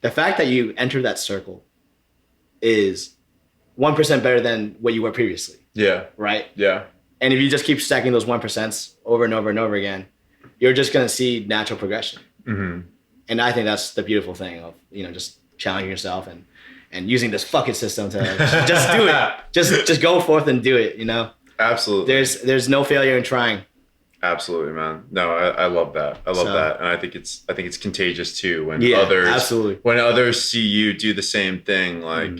The fact that you enter that circle is 1% better than what you were previously. Yeah. Right? Yeah. And if you just keep stacking those 1% over and over and over again, you're just going to see natural progression. And I think that's the beautiful thing of, you know, just challenging yourself and using this fucking system to just do it. Just go forth and do it, you know? Absolutely. There's no failure in trying. Absolutely, man. No, I love that. I love that. And I think it's contagious too when others see you do the same thing, like,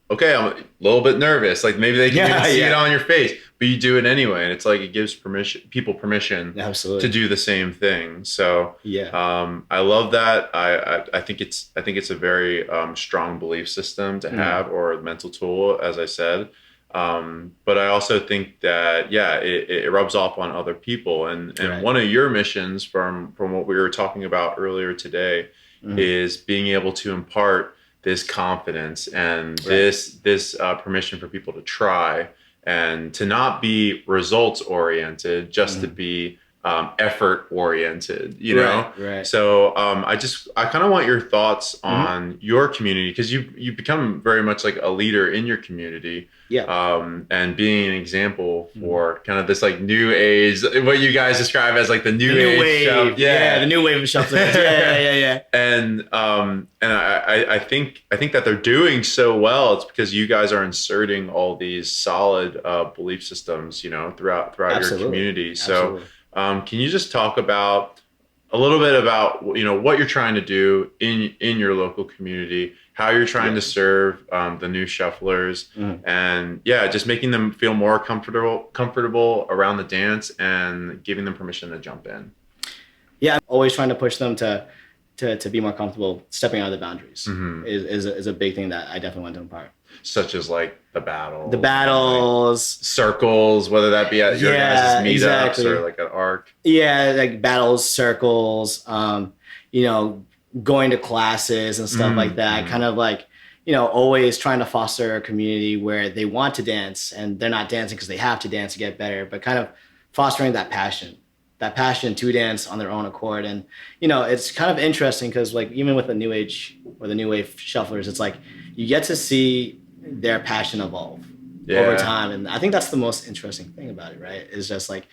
okay, I'm a little bit nervous. Like maybe they can even see it on your face, but you do it anyway. And it's like, it gives people permission to do the same thing. So I love that. I think it's a very strong belief system to have, or a mental tool, as I said. But I also think that, it rubs off on other people. And one of your missions from what we were talking about earlier today is being able to impart this confidence and this permission for people to try and to not be results oriented, just to be effort oriented, you know? Right. So I kind of want your thoughts on your community, because you become very much like a leader in your community. And being an example for kind of this like new age, what you guys describe as like the new age wave. The new wave of shufflers. Yeah. And I think that they're doing so well. It's because you guys are inserting all these solid belief systems, you know, throughout your community. So can you just talk about a little bit about, you know, what you're trying to do in your local community, how you're trying to serve the new shufflers, and just making them feel more comfortable around the dance and giving them permission to jump in. Yeah, I'm always trying to push them to be more comfortable stepping out of the boundaries is a big thing that I definitely want to impart. Such as like the battles, like circles, whether that be at your guys' meetups or like at ARC. Yeah, like battles, circles, you know, going to classes and stuff like that. Kind of like, you know, always trying to foster a community where they want to dance and they're not dancing because they have to dance to get better, but kind of fostering that passion to dance on their own accord. And, you know, it's kind of interesting because like even with the new age or the new wave shufflers, it's like you get to see their passion evolve over time. And I think that's the most interesting thing about it, right? Is just like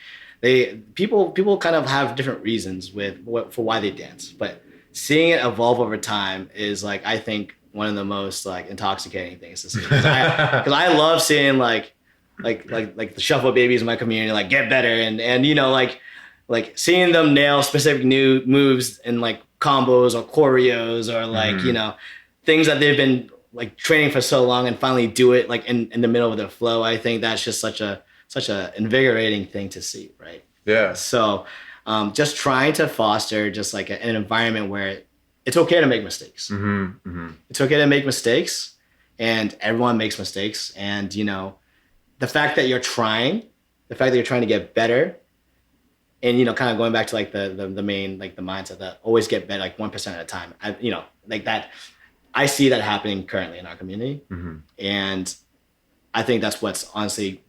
people kind of have different reasons for why they dance, but seeing it evolve over time is like, I think one of the most like intoxicating things to see. Because I love seeing like the shuffle babies in my community, like get better and, you know, like seeing them nail specific new moves and like combos or choreos or like, you know, things that they've been like training for so long and finally do it like in the middle of their flow. I think that's just such a invigorating thing to see, right? Yeah. So just trying to foster just like an environment where it's okay to make mistakes. It's okay to make mistakes, and everyone makes mistakes. And, you know, the fact that you're trying to get better, and, you know, kind of going back to like the main, like the mindset that always get better, like 1% at a time. You know, like that, I see that happening currently in our community. And I think that's what's honestly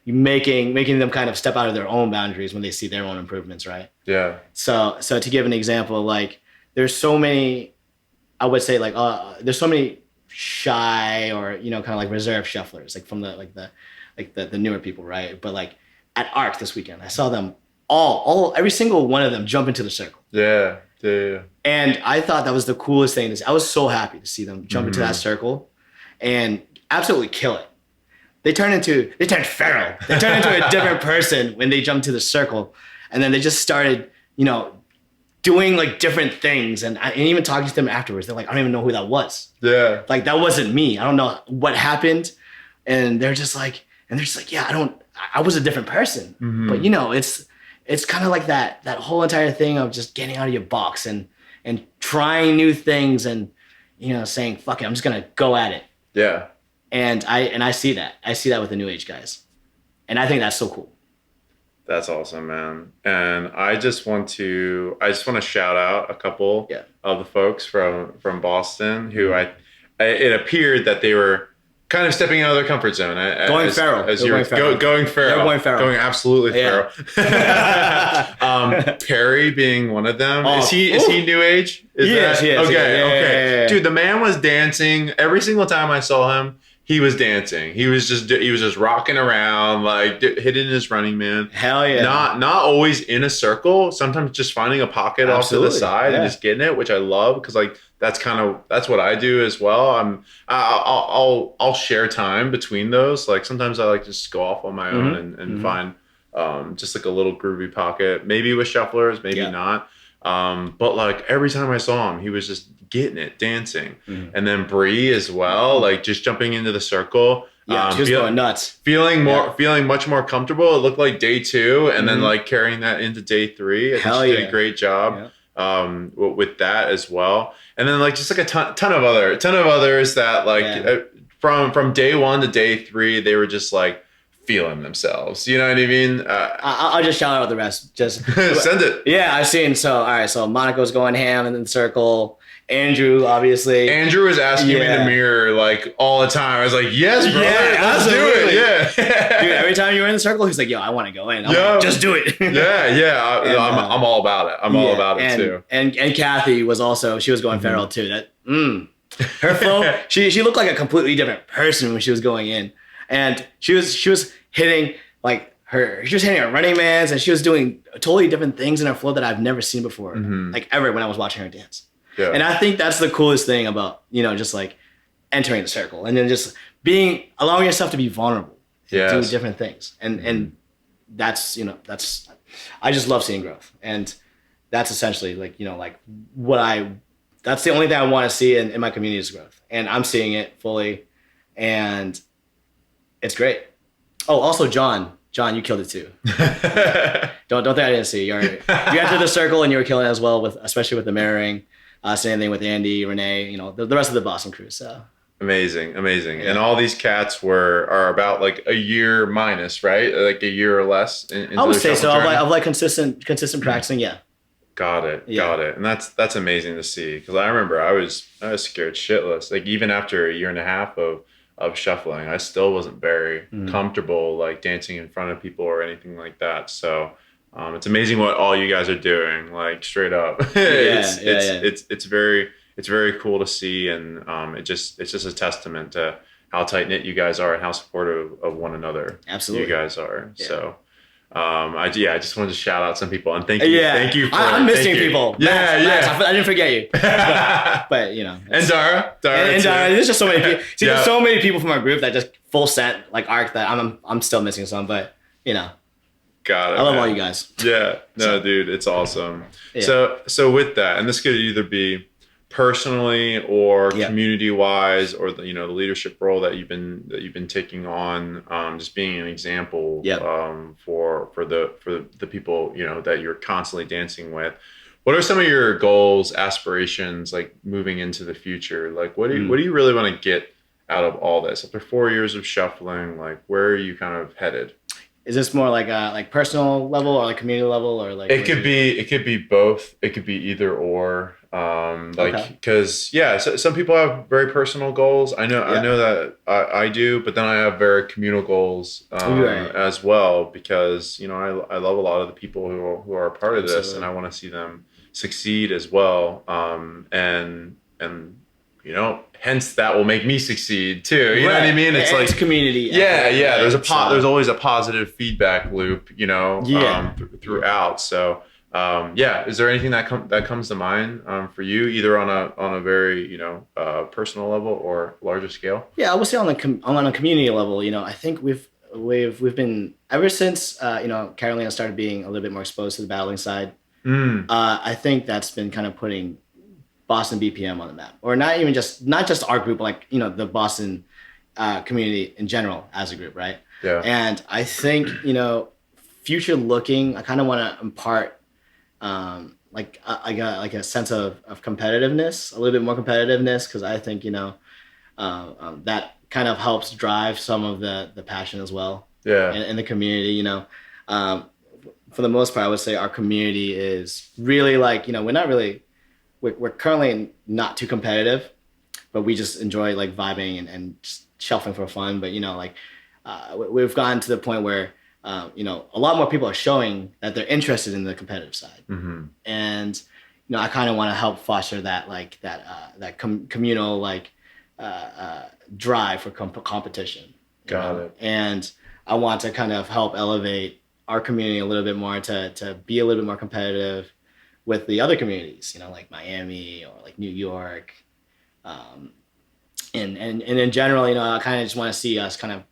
making them kind of step out of their own boundaries when they see their own improvements, right? Yeah. So to give an example, like there's so many, I would say like there's so many shy or, you know, kind of like reserved shufflers, like from the newer people, right? But like at ARC this weekend, I saw them every single one of them jump into the circle. Yeah. And I thought that was the coolest thing. I was so happy to see them jump into that circle and absolutely kill it. They turned feral. They turned into a different person when they jumped to the circle. And then they just started, you know, doing like different things. And even talking to them afterwards, they're like, I don't even know who that was. Yeah. Like that wasn't me. I don't know what happened. And they're just like, yeah, I was a different person. But, you know, it's kind of like that whole entire thing of just getting out of your box and trying new things and, you know, saying, fuck it, I'm just going to go at it. Yeah. And I see that. I see that with the new age guys. And I think that's so cool. That's awesome, man. And I just want to shout out a couple of the folks from Boston who it appeared that they were kind of stepping out of their comfort zone. Going feral. Going feral. They're going feral. Going absolutely feral. Perry being one of them. Oh, is he new age? He is. Okay. Dude, the man was dancing every single time I saw him. He was dancing. He was just rocking around, like hitting his running man. Hell yeah! Not always in a circle. Sometimes just finding a pocket off to the side and just getting it, which I love because like that's what I do as well. I'll share time between those. Like sometimes I like to just go off on my own and find just like a little groovy pocket, maybe with shufflers, maybe not. But like every time I saw him, he was just getting it, dancing. And then Bree as well, like just jumping into the circle. Yeah, she was going nuts. Feeling much more comfortable. It looked like day 2 and then like carrying that into day 3. I think she did a great job with that as well. And then like just like a ton of others that like from day 1 to day 3, they were just like feeling themselves. You know what I mean? I'll just shout out the rest. Just send it. Yeah, I've seen. So all right, so Monica's going ham in the circle. Andrew, obviously. Andrew was asking me in the mirror like all the time. I was like, "Yes, bro, let's do it." Yeah, dude. Every time you were in the circle, he's like, "Yo, I want to go in. Just do it." I'm all about it. I'm all about it too. And Kathy was also. She was going feral too. That her flow. She looked like a completely different person when she was going in, and she was hitting like she was hitting her running mans, and she was doing totally different things in her flow that I've never seen before, like ever when I was watching her dance. Yeah. And I think that's the coolest thing about, just like entering the circle and then just allowing yourself to be vulnerable, do different things. And that's I just love seeing growth. And that's essentially like, that's the only thing I want to see in my community is growth. And I'm seeing it fully and it's great. Oh, also John, you killed it too. Don't think I didn't see you. You entered the circle and you were killing it as well especially with the mirroring. Same thing with Andy, Renee, the rest of the Boston crew. So amazing. Yeah. And all these cats are about like a year minus, right? Like a year or less. I would say so. Of like consistent practicing. Yeah. Got it. And that's amazing to see because I remember I was scared shitless. Like even after a year and a half of shuffling, I still wasn't very comfortable like dancing in front of people or anything like that. So. It's amazing what all you guys are doing, like straight up. It's very cool to see, and it's just a testament to how tight knit you guys are and how supportive of one another. Absolutely, you guys are. Yeah. So, I just wanted to shout out some people and thank you. I'm missing people. Max, I didn't forget you, but and Dara, there's just so many people. See, there's so many people from our group that just full set like arc that I'm still missing some, but Got it. I love all you guys. Yeah. No, dude, it's awesome. Yeah. So with that, and this could either be personally or community wise, or the leadership role that you've been taking on, just being an example for the people that you're constantly dancing with. What are some of your goals, aspirations, like moving into the future? Like, what do you really want to get out of all this after 4 years of shuffling? Like, where are you kind of headed? Is this more like a personal level or like community level or like? It could be both. It could be either or. Because some people have very personal goals. I know that I do, but then I have very communal goals as well because I love a lot of the people who are a part of this, and I want to see them succeed as well. And hence that will make me succeed too. You know what I mean? It's like community. There's always a positive feedback loop, throughout. So, is there anything that comes to mind for you, either on a very personal level or larger scale? Yeah, I would say on a community level. I think we've been ever since Carolina started being a little bit more exposed to the battling side. I think that's been kind of putting Boston BPM on the map, or not just our group, but like the Boston community in general as a group, right? Yeah. And I think future looking, I kind of want to impart like a sense of competitiveness, a little bit more competitiveness, because I think that kind of helps drive some of the passion as well. Yeah. In the community, for the most part, I would say our community is really like, we're currently not too competitive, but we just enjoy like vibing and just shuffling for fun. But, we've gotten to the point where, a lot more people are showing that they're interested in the competitive side. Mm-hmm. And, I kind of want to help foster that, like that communal, like, drive for competition. Got it. And I want to kind of help elevate our community a little bit more to be a little bit more competitive with the other communities, like Miami or like New York. And in general, I kind of just want to see us kind of,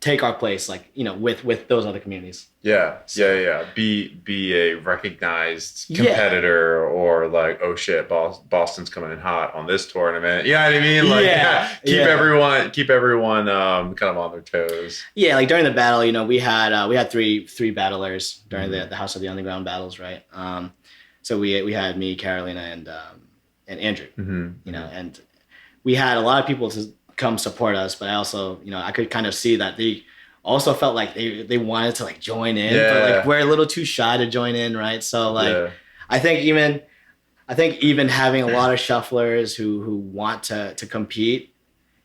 take our place, like, with those other communities. Yeah. So, yeah. Be a recognized competitor, or like, oh shit, Boston's coming in hot on this tournament. You know what I mean? Like, keep everyone kind of on their toes. Yeah, like during the battle, we had three battlers during the House of the Underground battles, right? So we had me, Carolina, and Andrew. Mm-hmm. And we had a lot of people to come support us, but I also, I could kind of see that they also felt like they wanted to like join in, but like we're a little too shy to join in, right? So like I think even having a lot of shufflers who want to compete,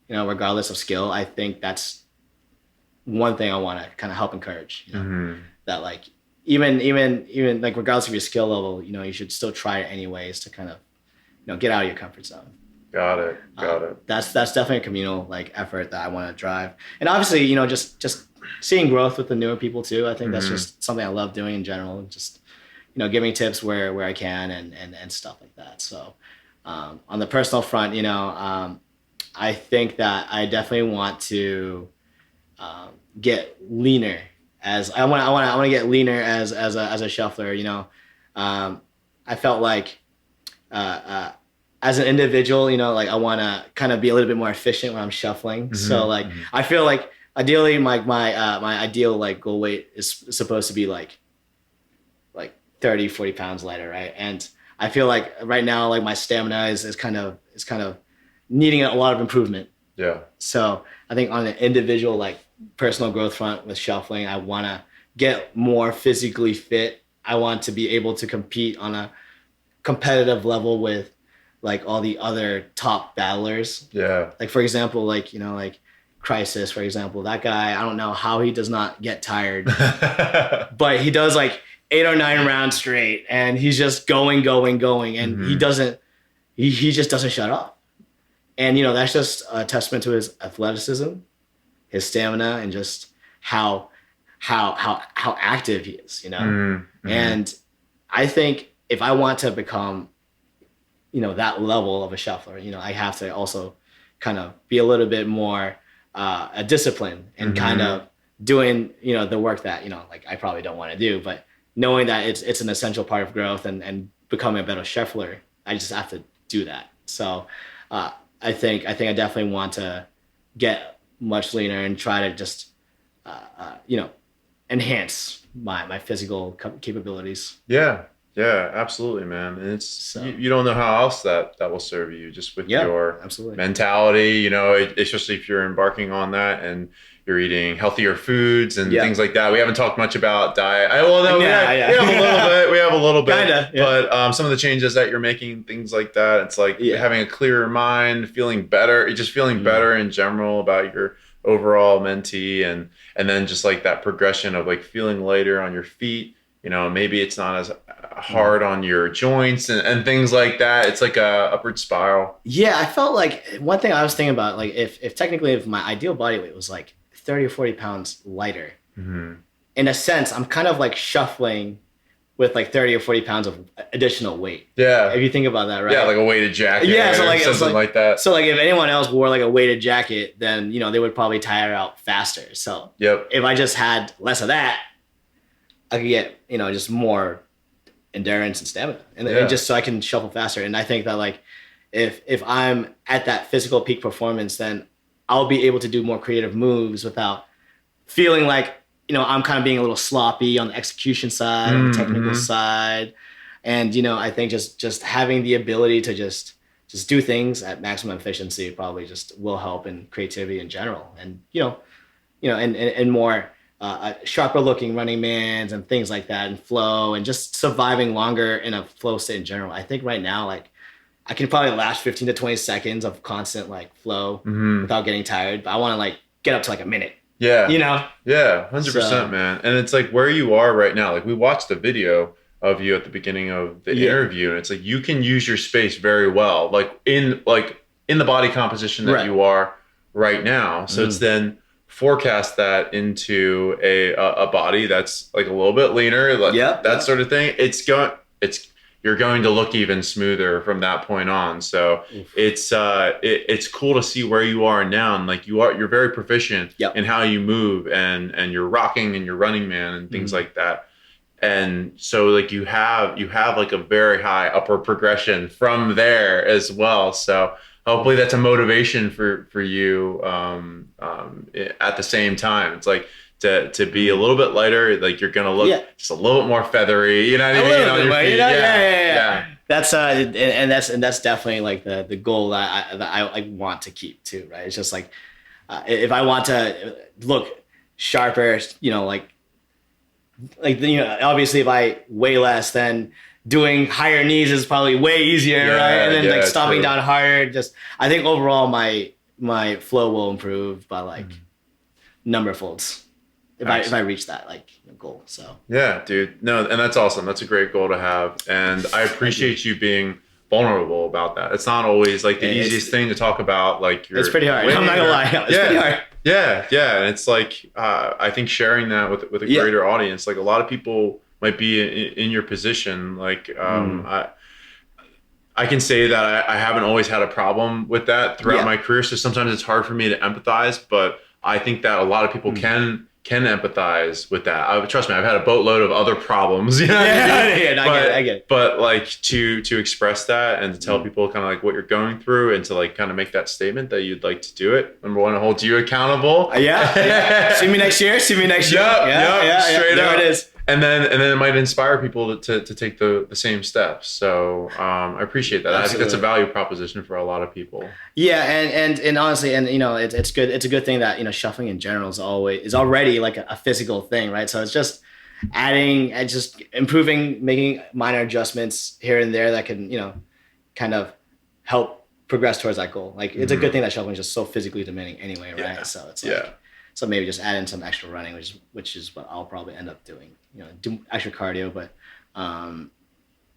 regardless of skill, I think that's one thing I want to kind of help encourage, that like even like regardless of your skill level, you should still try it anyways to kind of, get out of your comfort zone. Got it. That's definitely a communal like effort that I want to drive, and obviously, just seeing growth with the newer people too. I think that's just something I love doing in general. Just giving tips where I can and stuff like that. So on the personal front, I think that I definitely want to get leaner. As I want to get leaner as a shuffler. I felt like. As an individual, like I want to kind of be a little bit more efficient when I'm shuffling. Mm-hmm. So like, I feel like ideally my ideal like goal weight is supposed to be like 30, 40 pounds lighter. Right. And I feel like right now, like my stamina is kind of needing a lot of improvement. Yeah. So I think on an individual, like personal growth front with shuffling, I want to get more physically fit. I want to be able to compete on a competitive level with like all the other top battlers. Yeah. Like for example, like, like Crisis, for example, that guy, I don't know how he does not get tired, but he does like 8 or 9 rounds straight and he's just going. And he just doesn't shut up. And, that's just a testament to his athleticism, his stamina, and just how active he is, Mm-hmm. And I think if I want to become, that level of a shuffler, I have to also kind of be a little bit more a discipline and kind of doing, the work that, like I probably don't want to do, but knowing that it's an essential part of growth and becoming a better shuffler, I just have to do that. So I think I definitely want to get much leaner and try to just, enhance my physical capabilities. Yeah, absolutely, man. And it's you don't know how else that will serve you, just with your mentality, especially if you're embarking on that and you're eating healthier foods and things like that. We haven't talked much about diet. We have a little bit. Kinda, but some of the changes that you're making, things like that, it's like having a clearer mind, feeling better, just feeling better in general about your overall mentee, and then just like that progression of like feeling lighter on your feet. Maybe it's not as hard on your joints and things like that. It's like a upward spiral. Yeah, I felt like one thing I was thinking about, like if my ideal body weight was like 30 or 40 pounds lighter, in a sense, I'm kind of like shuffling with like 30 or 40 pounds of additional weight. Yeah. If you think about that, right? Yeah, like a weighted jacket. Yeah, so like something like that. So like if anyone else wore like a weighted jacket, then, they would probably tire out faster. So if I just had less of that, I could get, just more endurance and stamina, and just so I can shuffle faster. And I think that like, if I'm at that physical peak performance, then I'll be able to do more creative moves without feeling like, I'm kind of being a little sloppy on the execution side, on the technical side. And, I think just having the ability to just do things at maximum efficiency probably just will help in creativity in general. And, and more sharper looking running mans and things like that, and flow, and just surviving longer in a flow state in general. I think right now, like, I can probably last 15 to 20 seconds of constant like flow without getting tired, but I want to like get up to like a minute. Yeah. You know? Yeah, 100%, man. And it's like where you are right now. Like we watched the video of you at the beginning of the interview, and it's like you can use your space very well, like in the body composition that you are right now. So it's then forecast that into a body that's like a little bit leaner, like that sort of thing. You're going to look even smoother from that point on. So it's cool to see where you are now, and like you're very proficient in how you move, and you're rocking and you're running man and things like that. And so like you have like a very high upward progression from there as well. So hopefully that's a motivation for you at the same time. It's like to be a little bit lighter, like you're gonna look just a little bit more feathery, you know what I mean? On your feet. Yeah. That's and that's definitely like the goal that I like want to keep too, right? It's just like if I want to look sharper, you know, like you know, obviously if I weigh less, then doing higher knees is probably way easier, right? And then like stopping down harder. Just I think overall my flow will improve by like number folds if I reach that like goal. So yeah, dude. No, and that's awesome. That's a great goal to have, and I appreciate you being vulnerable about that. It's not always like the easiest thing to talk about. Like it's pretty hard. I'm not gonna lie. It's pretty hard. Yeah, and it's like I think sharing that with a greater audience, like a lot of people might be in your position. Like I can say that I haven't always had a problem with that throughout my career. So sometimes it's hard for me to empathize, but I think that a lot of people can empathize with that. Trust me, I've had a boatload of other problems. You know what I mean? I get it. But like to express that and to tell people kind of like what you're going through, and to like kind of make that statement that you'd like to do it. Number one, to hold you accountable. See me next year. Straight up. There it is. And then it might inspire people to take the same steps. So I appreciate that. Absolutely. I think that's a value proposition for a lot of people. Yeah, and honestly, and you know, it's good. It's a good thing that, you know, shuffling in general is already like a physical thing, right? So it's just adding and just improving, making minor adjustments here and there that can, you know, kind of help progress towards that goal. Like it's a good thing that shuffling is just so physically demanding anyway, right? Yeah. So it's like, so maybe just add in some extra running, which is what I'll probably end up doing. You know, do extra cardio, but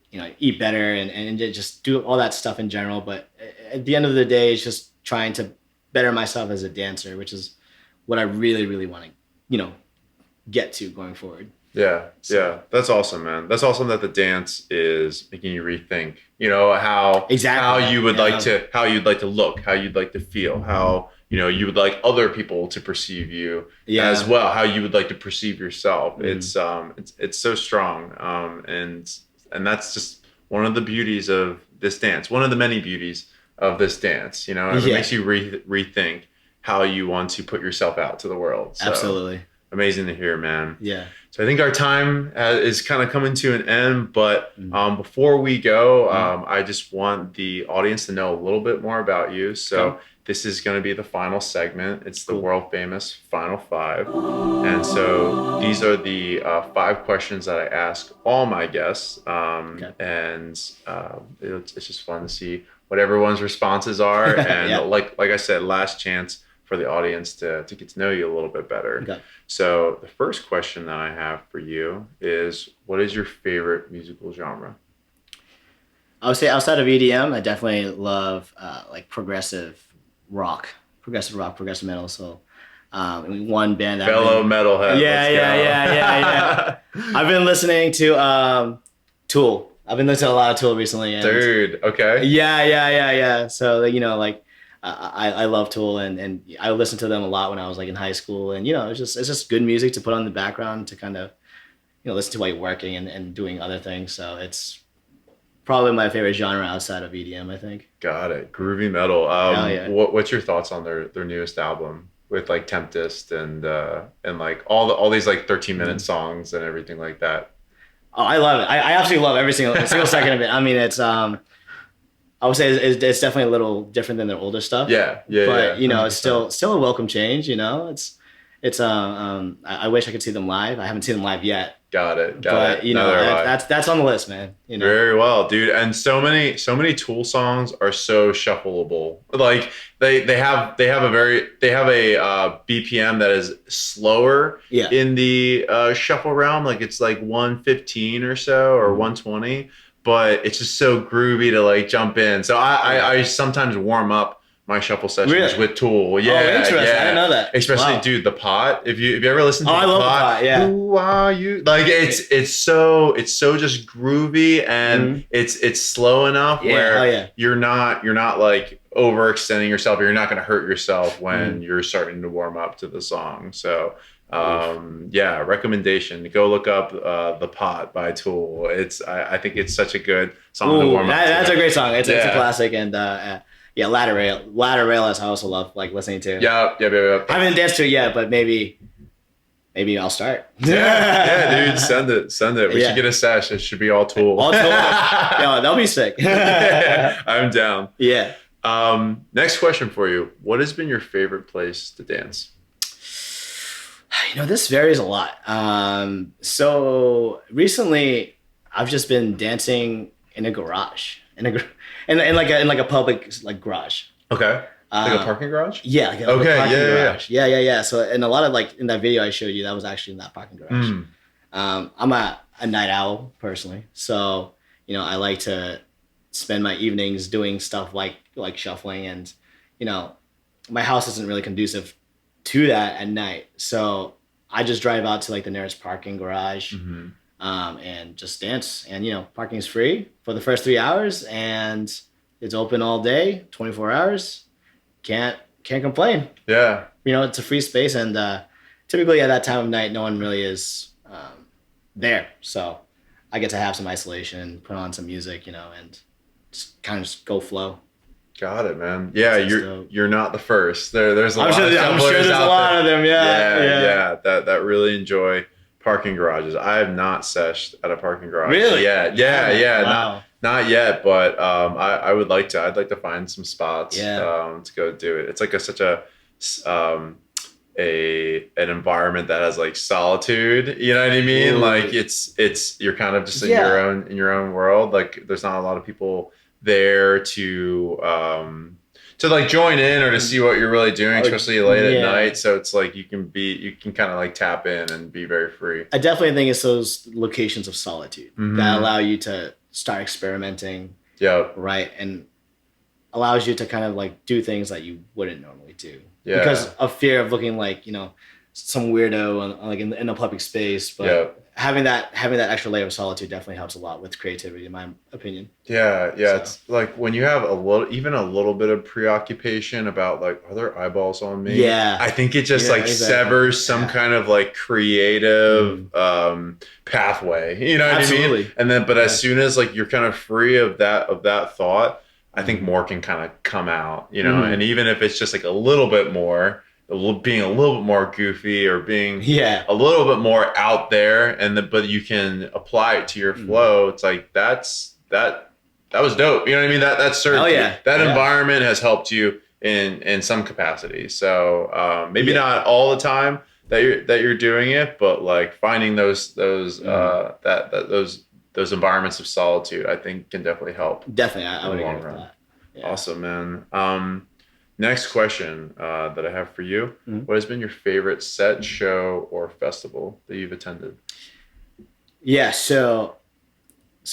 you know, eat better and just do all that stuff in general. But at the end of the day, it's just trying to better myself as a dancer, which is what I really, really want to, you know, get to going forward. Yeah. That's awesome, man. That's awesome that the dance is making you rethink, you know, how you would like to, how you'd like to look, how you'd like to feel, how, you know, you would like other people to perceive you as well, how you would like to perceive yourself. It's so strong. And that's just one of the beauties of this dance, one of the many beauties of this dance, you know, it makes you rethink how you want to put yourself out to the world. So, absolutely. Amazing to hear, man. Yeah. So I think our time is kind of coming to an end, but before we go, I just want the audience to know a little bit more about you. So this is going to be the final segment. It's the world famous Final Five. And so these are the 5 questions that I ask all my guests. And it's just fun to see what everyone's responses are. And like I said, last chance for the audience to get to know you a little bit better. Okay. So the first question that I have for you is, what is your favorite musical genre? I would say outside of EDM, I definitely love like progressive rock, progressive metal. So one band. Fellow metalhead. Yeah. I've been listening to Tool. I've been listening to a lot of Tool recently. And dude, okay. Yeah. So, you know, like I love Tool and I listened to them a lot when I was like in high school. And, you know, it's just good music to put on the background to kind of, you know, listen to while you're working and doing other things. So it's probably my favorite genre outside of EDM, I think. Got it. Groovy metal. What's your thoughts on their newest album with like Tempest and like all these like 13-minute songs and everything like that? Oh, I love it. I absolutely love every single second of it. I mean, it's I would say it's definitely a little different than their older stuff. Yeah. But you know, it's still a welcome change. You know, It's I wish I could see them live. I haven't seen them live yet. Got it. But you know, that's on the list, man. You know? Very well, dude. And so many Tool songs are so shuffleable. Like they have a BPM that is slower in the shuffle realm. Like it's like 115 or so or 120, but it's just so groovy to like jump in. So I sometimes warm up my shuffle sessions with Tool. Yeah, interesting. I didn't know that. Especially, dude, The Pot. If you ever listened to The I love Pot, The Pot. Yeah. Who are you? Like it's so just groovy and it's slow enough where you're not like overextending yourself. Or you're not going to hurt yourself when you're starting to warm up to the song. So. Recommendation. Go look up The Pot by Tool. I think it's such a good song to warm up to. That's a great song. It's a classic and Ladder Rail I also love like listening to. Yeah. I haven't danced to it yet, but maybe I'll start. Yeah, dude, send it. We should get a sesh. It should be all Tool. All Tool. Yeah, that'll be sick. I'm down. Yeah. Next question for you. What has been your favorite place to dance? You know, this varies a lot. So recently I've just been dancing in a garage, in like a public like garage. Okay. Like a parking garage? Yeah. Like a parking garage. Yeah. So, and a lot of like in that video I showed you, that was actually in that parking garage. I'm a night owl personally. So, you know, I like to spend my evenings doing stuff like shuffling and, you know, my house isn't really conducive to that at night. So I just drive out to like the nearest parking garage and just dance. And, you know, parking is free for the first 3 hours and it's open all day, 24 hours. Can't complain. Yeah. You know, it's a free space and typically at that time of night, no one really is there. So I get to have some isolation, put on some music, you know, and just kind of just go flow. Got it, man. Yeah, you're not the first. There's a lot of I'm sure there's a lot of them. Yeah. That really enjoy parking garages. I have not seshed at a parking garage. Really? Yeah. Wow. Not yet, but I would like to. I'd like to find some spots to go do it. It's like such an environment that has like solitude. You know what I mean? Ooh. Like it's you're kind of just in your own world. Like there's not a lot of people there to like join in or to see what you're really doing, especially late at night. So it's like you can kind of like tap in and be very free. I definitely think it's those locations of solitude that allow you to start experimenting. Yeah. Right. And allows you to kind of like do things that you wouldn't normally do. Yeah. Because of fear of looking like, you know, some weirdo like in a public space. But having that extra layer of solitude definitely helps a lot with creativity, in my opinion. Yeah. So. It's like when you have a little bit of preoccupation about like, are there eyeballs on me? Yeah. I think it just severs some kind of like creative pathway. You know what I mean? And then, but as soon as like you're kind of free of that thought, I think more can kind of come out, you know, and even if it's just like a little bit more, being a little bit more goofy or being a little bit more out there, but you can apply it to your flow. It's like that was dope. You know what I mean? That's certainly that environment has helped you in some capacity. So maybe not all the time that you're doing it, but like finding those environments of solitude, I think can definitely help. Definitely, I would agree with that. Yeah. Awesome, man. Next question that I have for you. What has been your favorite set, show, or festival that you've attended? Yeah, so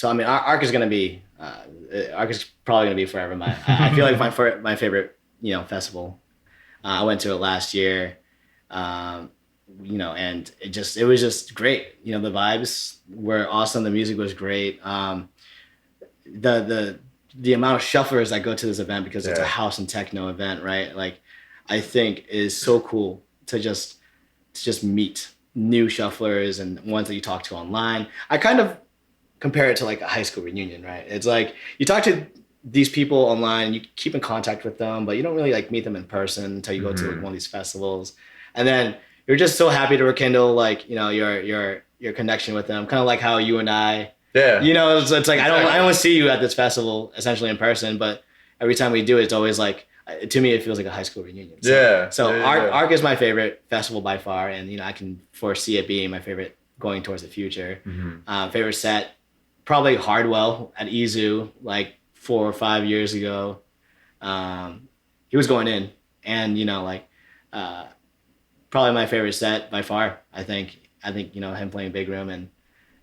I mean, ARC is gonna be probably gonna be forever. I feel like my favorite, you know, festival. I went to it last year, you know, and it was just great. You know, the vibes were awesome. The music was great. The amount of shufflers that go to this event, because it's a house and techno event, right? Like, I think is so cool to just meet new shufflers and ones that you talk to online. I kind of compare it to like a high school reunion, right? It's like you talk to these people online, you keep in contact with them, but you don't really like meet them in person until you go to like one of these festivals, and then you're just so happy to rekindle like, you know, your connection with them, kind of like how you and I. Yeah. You know, it's like I don't see you at this festival essentially in person, but every time we do it, it's always like to me, it feels like a high school reunion. So Arc is my favorite festival by far, and I can foresee it being my favorite going towards the future. Favorite set, probably Hardwell at Izu, like 4 or 5 years ago. He was going in, and probably my favorite set by far. I think him playing Big Room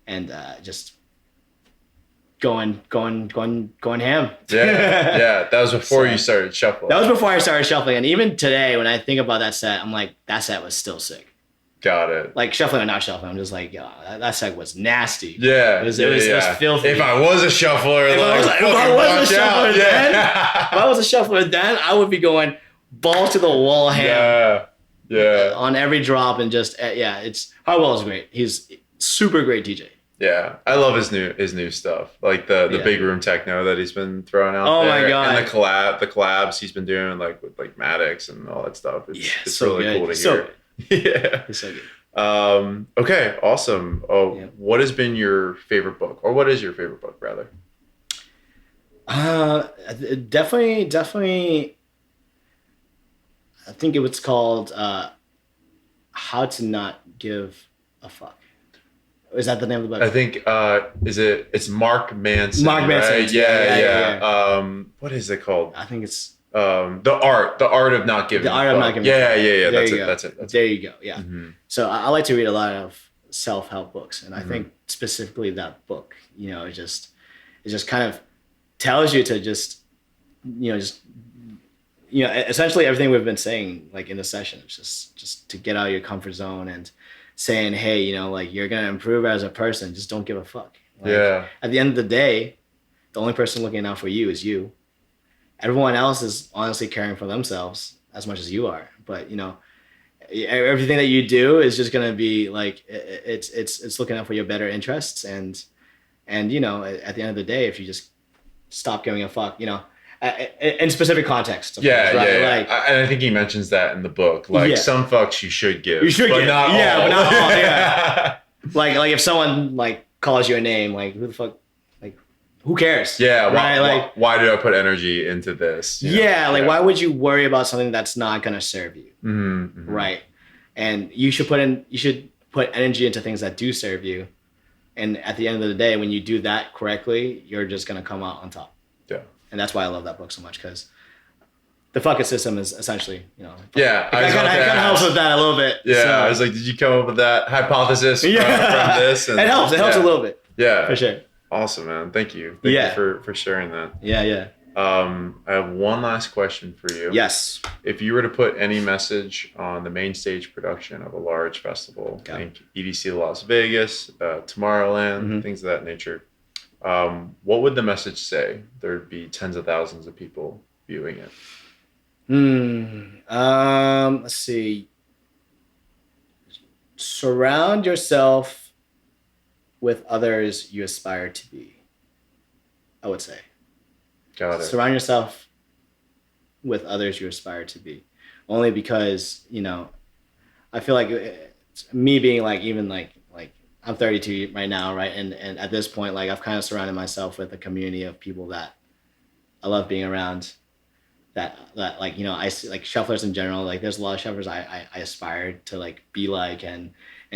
and just going ham. Yeah. That was before you started shuffling. That was before I started shuffling, and even today when I think about that set, I'm like, that set was still sick. Got it. Like shuffling or not shuffling, I'm just like, yo, that set was nasty. Yeah, it was filthy. If I was a shuffler, if I was a shuffler then, I would be going ball to the wall ham. Yeah. On every drop and just it's Hardwell is great. He's super great DJ. Yeah, I love his new stuff, like the big room techno that he's been throwing out. Oh my god! And the collabs he's been doing, like with like Maddox and all that stuff. It's so really cool to hear. Yeah, it's so good. Okay, awesome. What has been your favorite book, or what is your favorite book, rather? Definitely. I think it was called "How to Not Give a Fuck." Is that the name of the book? I think it's Mark Manson. Mark Manson. Right? Yeah. What is it called? I think it's the art of not giving. The art of not giving. Yeah. That's it. There you go. Yeah. Mm-hmm. So I like to read a lot of self-help books, and I think specifically that book, it just kind of tells you to essentially everything we've been saying, like in the session, it's just to get out of your comfort zone and saying, hey, like you're gonna improve as a person, just don't give a fuck. At the end of the day, the only person looking out for you is you. Everyone else is honestly caring for themselves as much as you are, but everything that you do is just gonna be like it's looking out for your better interests, and at the end of the day, if you just stop giving a fuck, in specific context. Yeah. Like, and I think he mentions that in the book. Like some fucks you should give. You should but give. Not all. But not all. Yeah. like if someone like calls you a name, like who the fuck, like who cares? Yeah. Right. Why did I put energy into this? Why would you worry about something that's not gonna serve you? Mm-hmm. Right. And you should put energy into things that do serve you. And at the end of the day, when you do that correctly, you're just gonna come out on top. Yeah. And that's why I love that book so much, because the fuck it system is essentially, Yeah, I kind of helps with that a little bit. Yeah, so. I was like, did you come up with that hypothesis from this? And, it helps. It helps a little bit. Yeah, for sure. Awesome, man. Thank you. Thank you for sharing that. Yeah. I have one last question for you. Yes. If you were to put any message on the main stage production of a large festival, think EDC Las Vegas, Tomorrowland, things of that nature. What would the message say? There'd be tens of thousands of people viewing it. Let's see. Surround yourself with others you aspire to be, I would say. Got it. Surround yourself with others you aspire to be. Only because, I feel like me being like, even like I'm 32 right now, right? And at this point, like I've kind of surrounded myself with a community of people that I love being around. That like, I see like shufflers in general. Like there's a lot of shufflers I aspire to like be like and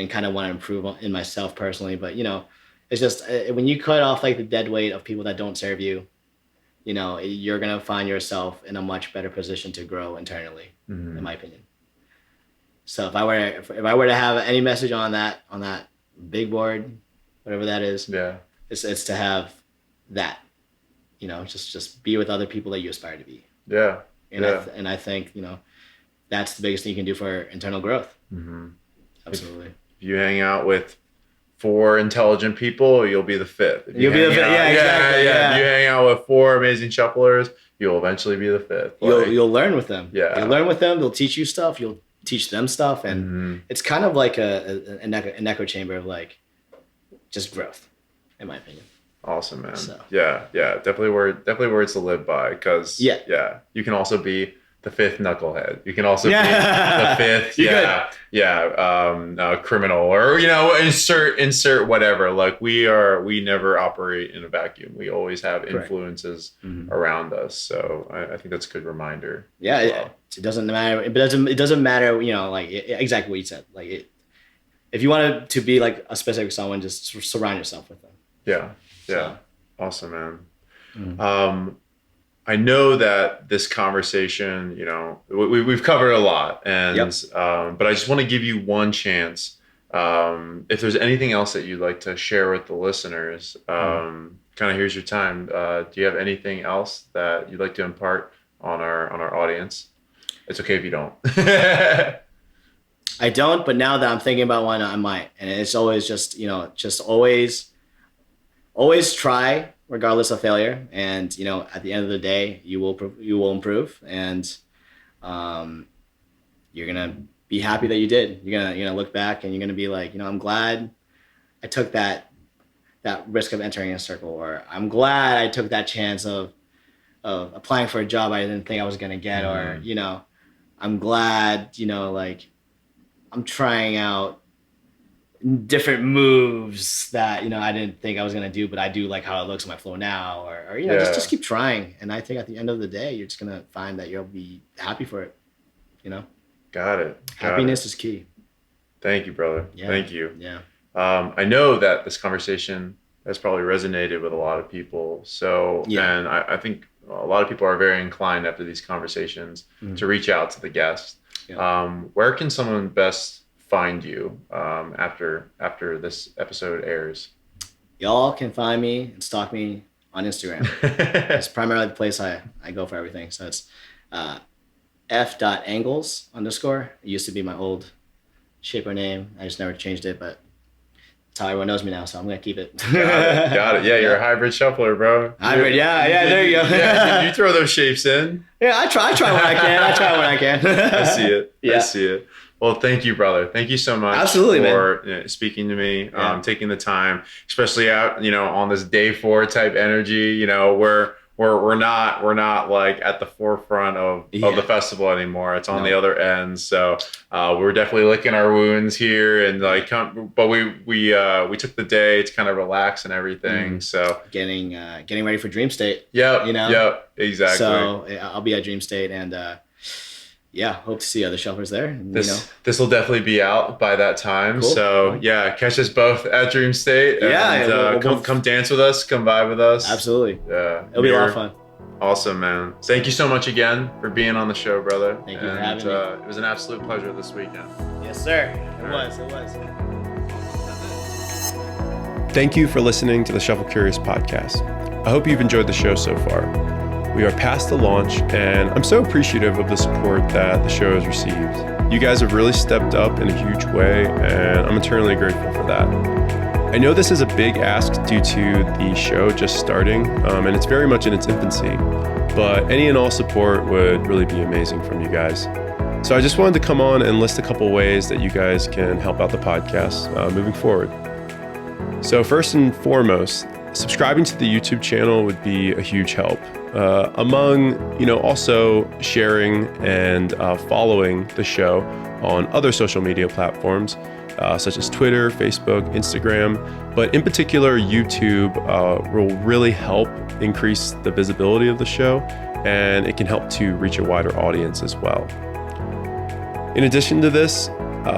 kind of want to improve in myself personally. But it's just when you cut off like the dead weight of people that don't serve you, you're gonna find yourself in a much better position to grow internally, in my opinion. So if I were to have any message on that big board, whatever that is, it's to have that, just be with other people that you aspire to be. Yeah. And I think that's the biggest thing you can do for internal growth. Absolutely. If you hang out with 4 intelligent people, you'll be the 5th. You'll be the 5th. Yeah, exactly. Yeah. If you hang out with 4 amazing shufflers, you'll eventually be the 5th. You'll learn with them. Yeah. You'll learn with them. They'll teach you stuff. You'll teach them stuff, and it's kind of like an echo chamber of like just growth, in my opinion. Awesome, man. So. Yeah, definitely words to live by, because you can also be the fifth knucklehead. You can also be the fifth, criminal, or insert whatever. Like we never operate in a vacuum. We always have influences around us. So I think that's a good reminder. Yeah, it doesn't matter. It doesn't matter. Like exactly what you said. Like if you wanted to be like a specific someone, just surround yourself with them. Yeah. So. Awesome, man. I know that this conversation, we've covered a lot, and but I just want to give you one chance. If there's anything else that you'd like to share with the listeners, kind of here's your time. Do you have anything else that you'd like to impart on our audience? It's okay if you don't. I don't, but now that I'm thinking about one, I might. And it's always just always try, regardless of failure. And, at the end of the day, you will improve, and you're going to be happy that you did. You're going to look back and you're going to be like, I'm glad I took that risk of entering a circle, or I'm glad I took that chance of applying for a job I didn't think I was going to get, or, I'm glad, I'm trying out different moves that I didn't think I was gonna do, but I do like how it looks on my flow now, or just keep trying. And I think at the end of the day, you're just gonna find that you'll be happy for it. Got it. Happiness is key. Thank you, brother. Yeah. Thank you. Yeah. I know that this conversation has probably resonated with a lot of people. So, and I think a lot of people are very inclined after these conversations to reach out to the guest. Yeah. Where can someone best find you after this episode airs? Y'all can find me and stalk me on Instagram. It's primarily the place I go for everything. So it's f.angles_. It used to be my old shaper name. I just never changed it, but that's how everyone knows me now, so I'm gonna keep it. Got it. Yeah, you're a hybrid shuffler, bro. Hybrid, yeah, there you go. Yeah, you throw those shapes in. Yeah, I try when I can. I see it. Yeah. I see it. Well, thank you, brother. Thank you so much. Absolutely, for speaking to me, taking the time, especially out, on this day 4 type energy. We're not like at the forefront of the festival anymore. It's on the other end. So we're definitely licking our wounds here, and but we took the day to kind of relax and everything. So getting ready for Dream State. Yep, exactly. So I'll be at Dream State, and hope to see other shufflers there. This will definitely be out by that time. Cool. So catch us both at Dream State. And, come dance with us, come vibe with us. Absolutely. Yeah, it'll be a lot of fun. Awesome, man. Thank you so much again for being on the show, brother. Thank you for having me. It was an absolute pleasure this weekend. Yes, sir. It was. Thank you for listening to the Shuffle Curious podcast. I hope you've enjoyed the show so far. We are past the launch, and I'm so appreciative of the support that the show has received. You guys have really stepped up in a huge way, and I'm eternally grateful for that. I know this is a big ask due to the show just starting, and it's very much in its infancy, but any and all support would really be amazing from you guys. So I just wanted to come on and list a couple ways that you guys can help out the podcast moving forward. So first and foremost, subscribing to the YouTube channel would be a huge help. Also sharing and following the show on other social media platforms, such as Twitter, Facebook, Instagram, but in particular, YouTube will really help increase the visibility of the show, and it can help to reach a wider audience as well. In addition to this,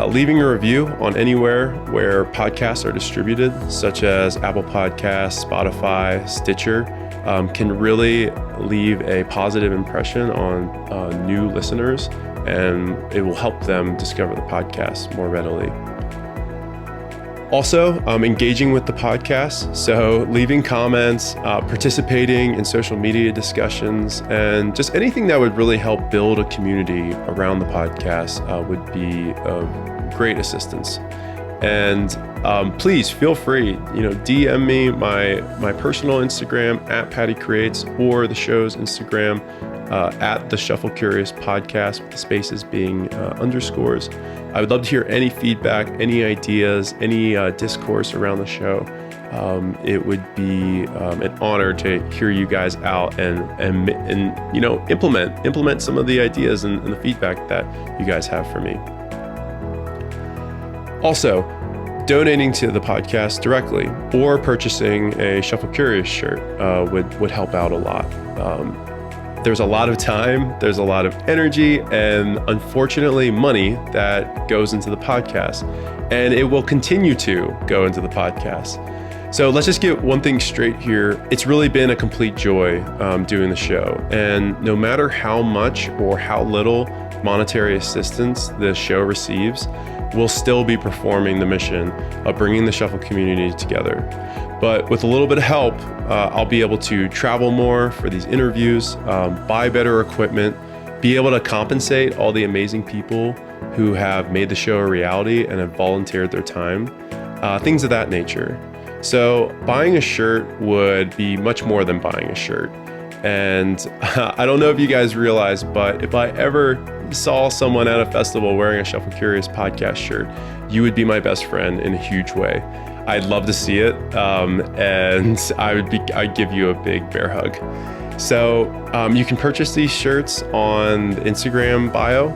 leaving a review on anywhere where podcasts are distributed, such as Apple Podcasts, Spotify, Stitcher, can really leave a positive impression on new listeners, and it will help them discover the podcast more readily. Also, engaging with the podcast, so leaving comments, participating in social media discussions, and just anything that would really help build a community around the podcast would be of great assistance. And please feel free, DM me my personal Instagram at Patty Creates, or the show's Instagram at the Shuffle Curious Podcast, with the spaces being underscores. I would love to hear any feedback, any ideas, any discourse around the show. it would be an honor to hear you guys out and implement some of the ideas and the feedback that you guys have for me. Also, donating to the podcast directly or purchasing a Shuffle Curious shirt would help out a lot. There's a lot of time, there's a lot of energy, and unfortunately money that goes into the podcast, and it will continue to go into the podcast. So let's just get one thing straight here. It's really been a complete joy doing the show, and no matter how much or how little monetary assistance the show receives, we'll still be performing the mission of bringing the Shuffle community together. But with a little bit of help, I'll be able to travel more for these interviews, buy better equipment, be able to compensate all the amazing people who have made the show a reality and have volunteered their time, things of that nature. So buying a shirt would be much more than buying a shirt. And I don't know if you guys realize, but if I ever saw someone at a festival wearing a Shuffle Curious podcast shirt, you would be my best friend in a huge way. I'd love to see it, and I'd give you a big bear hug. So you can purchase these shirts on the Instagram bio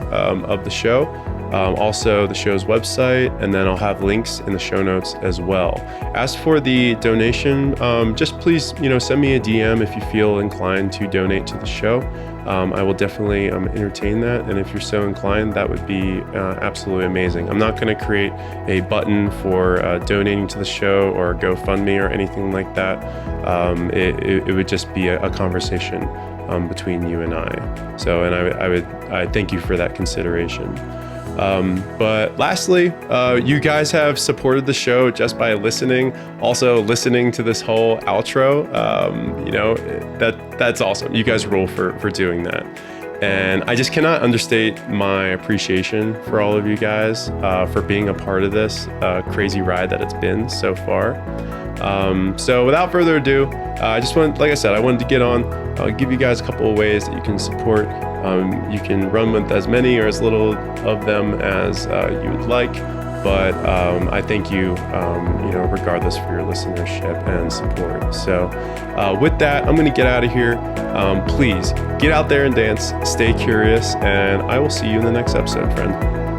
of the show, also the show's website, and then I'll have links in the show notes as well. As for the donation, just please, send me a DM if you feel inclined to donate to the show. I will definitely entertain that, and if you're so inclined, that would be absolutely amazing. I'm not going to create a button for donating to the show or GoFundMe or anything like that. It would just be a conversation between you and I. So, and I thank you for that consideration. But lastly, you guys have supported the show just by listening. Also listening to this whole outro, that's awesome. You guys rule for doing that. And I just cannot understate my appreciation for all of you guys, for being a part of this crazy ride that it's been so far. So without further ado, I wanted to get on. I'll give you guys a couple of ways that you can support. You can run with as many or as little of them as you would like, but I thank you, regardless for your listenership and support. So with that, I'm going to get out of here. Please get out there and dance, stay curious, and I will see you in the next episode, friend.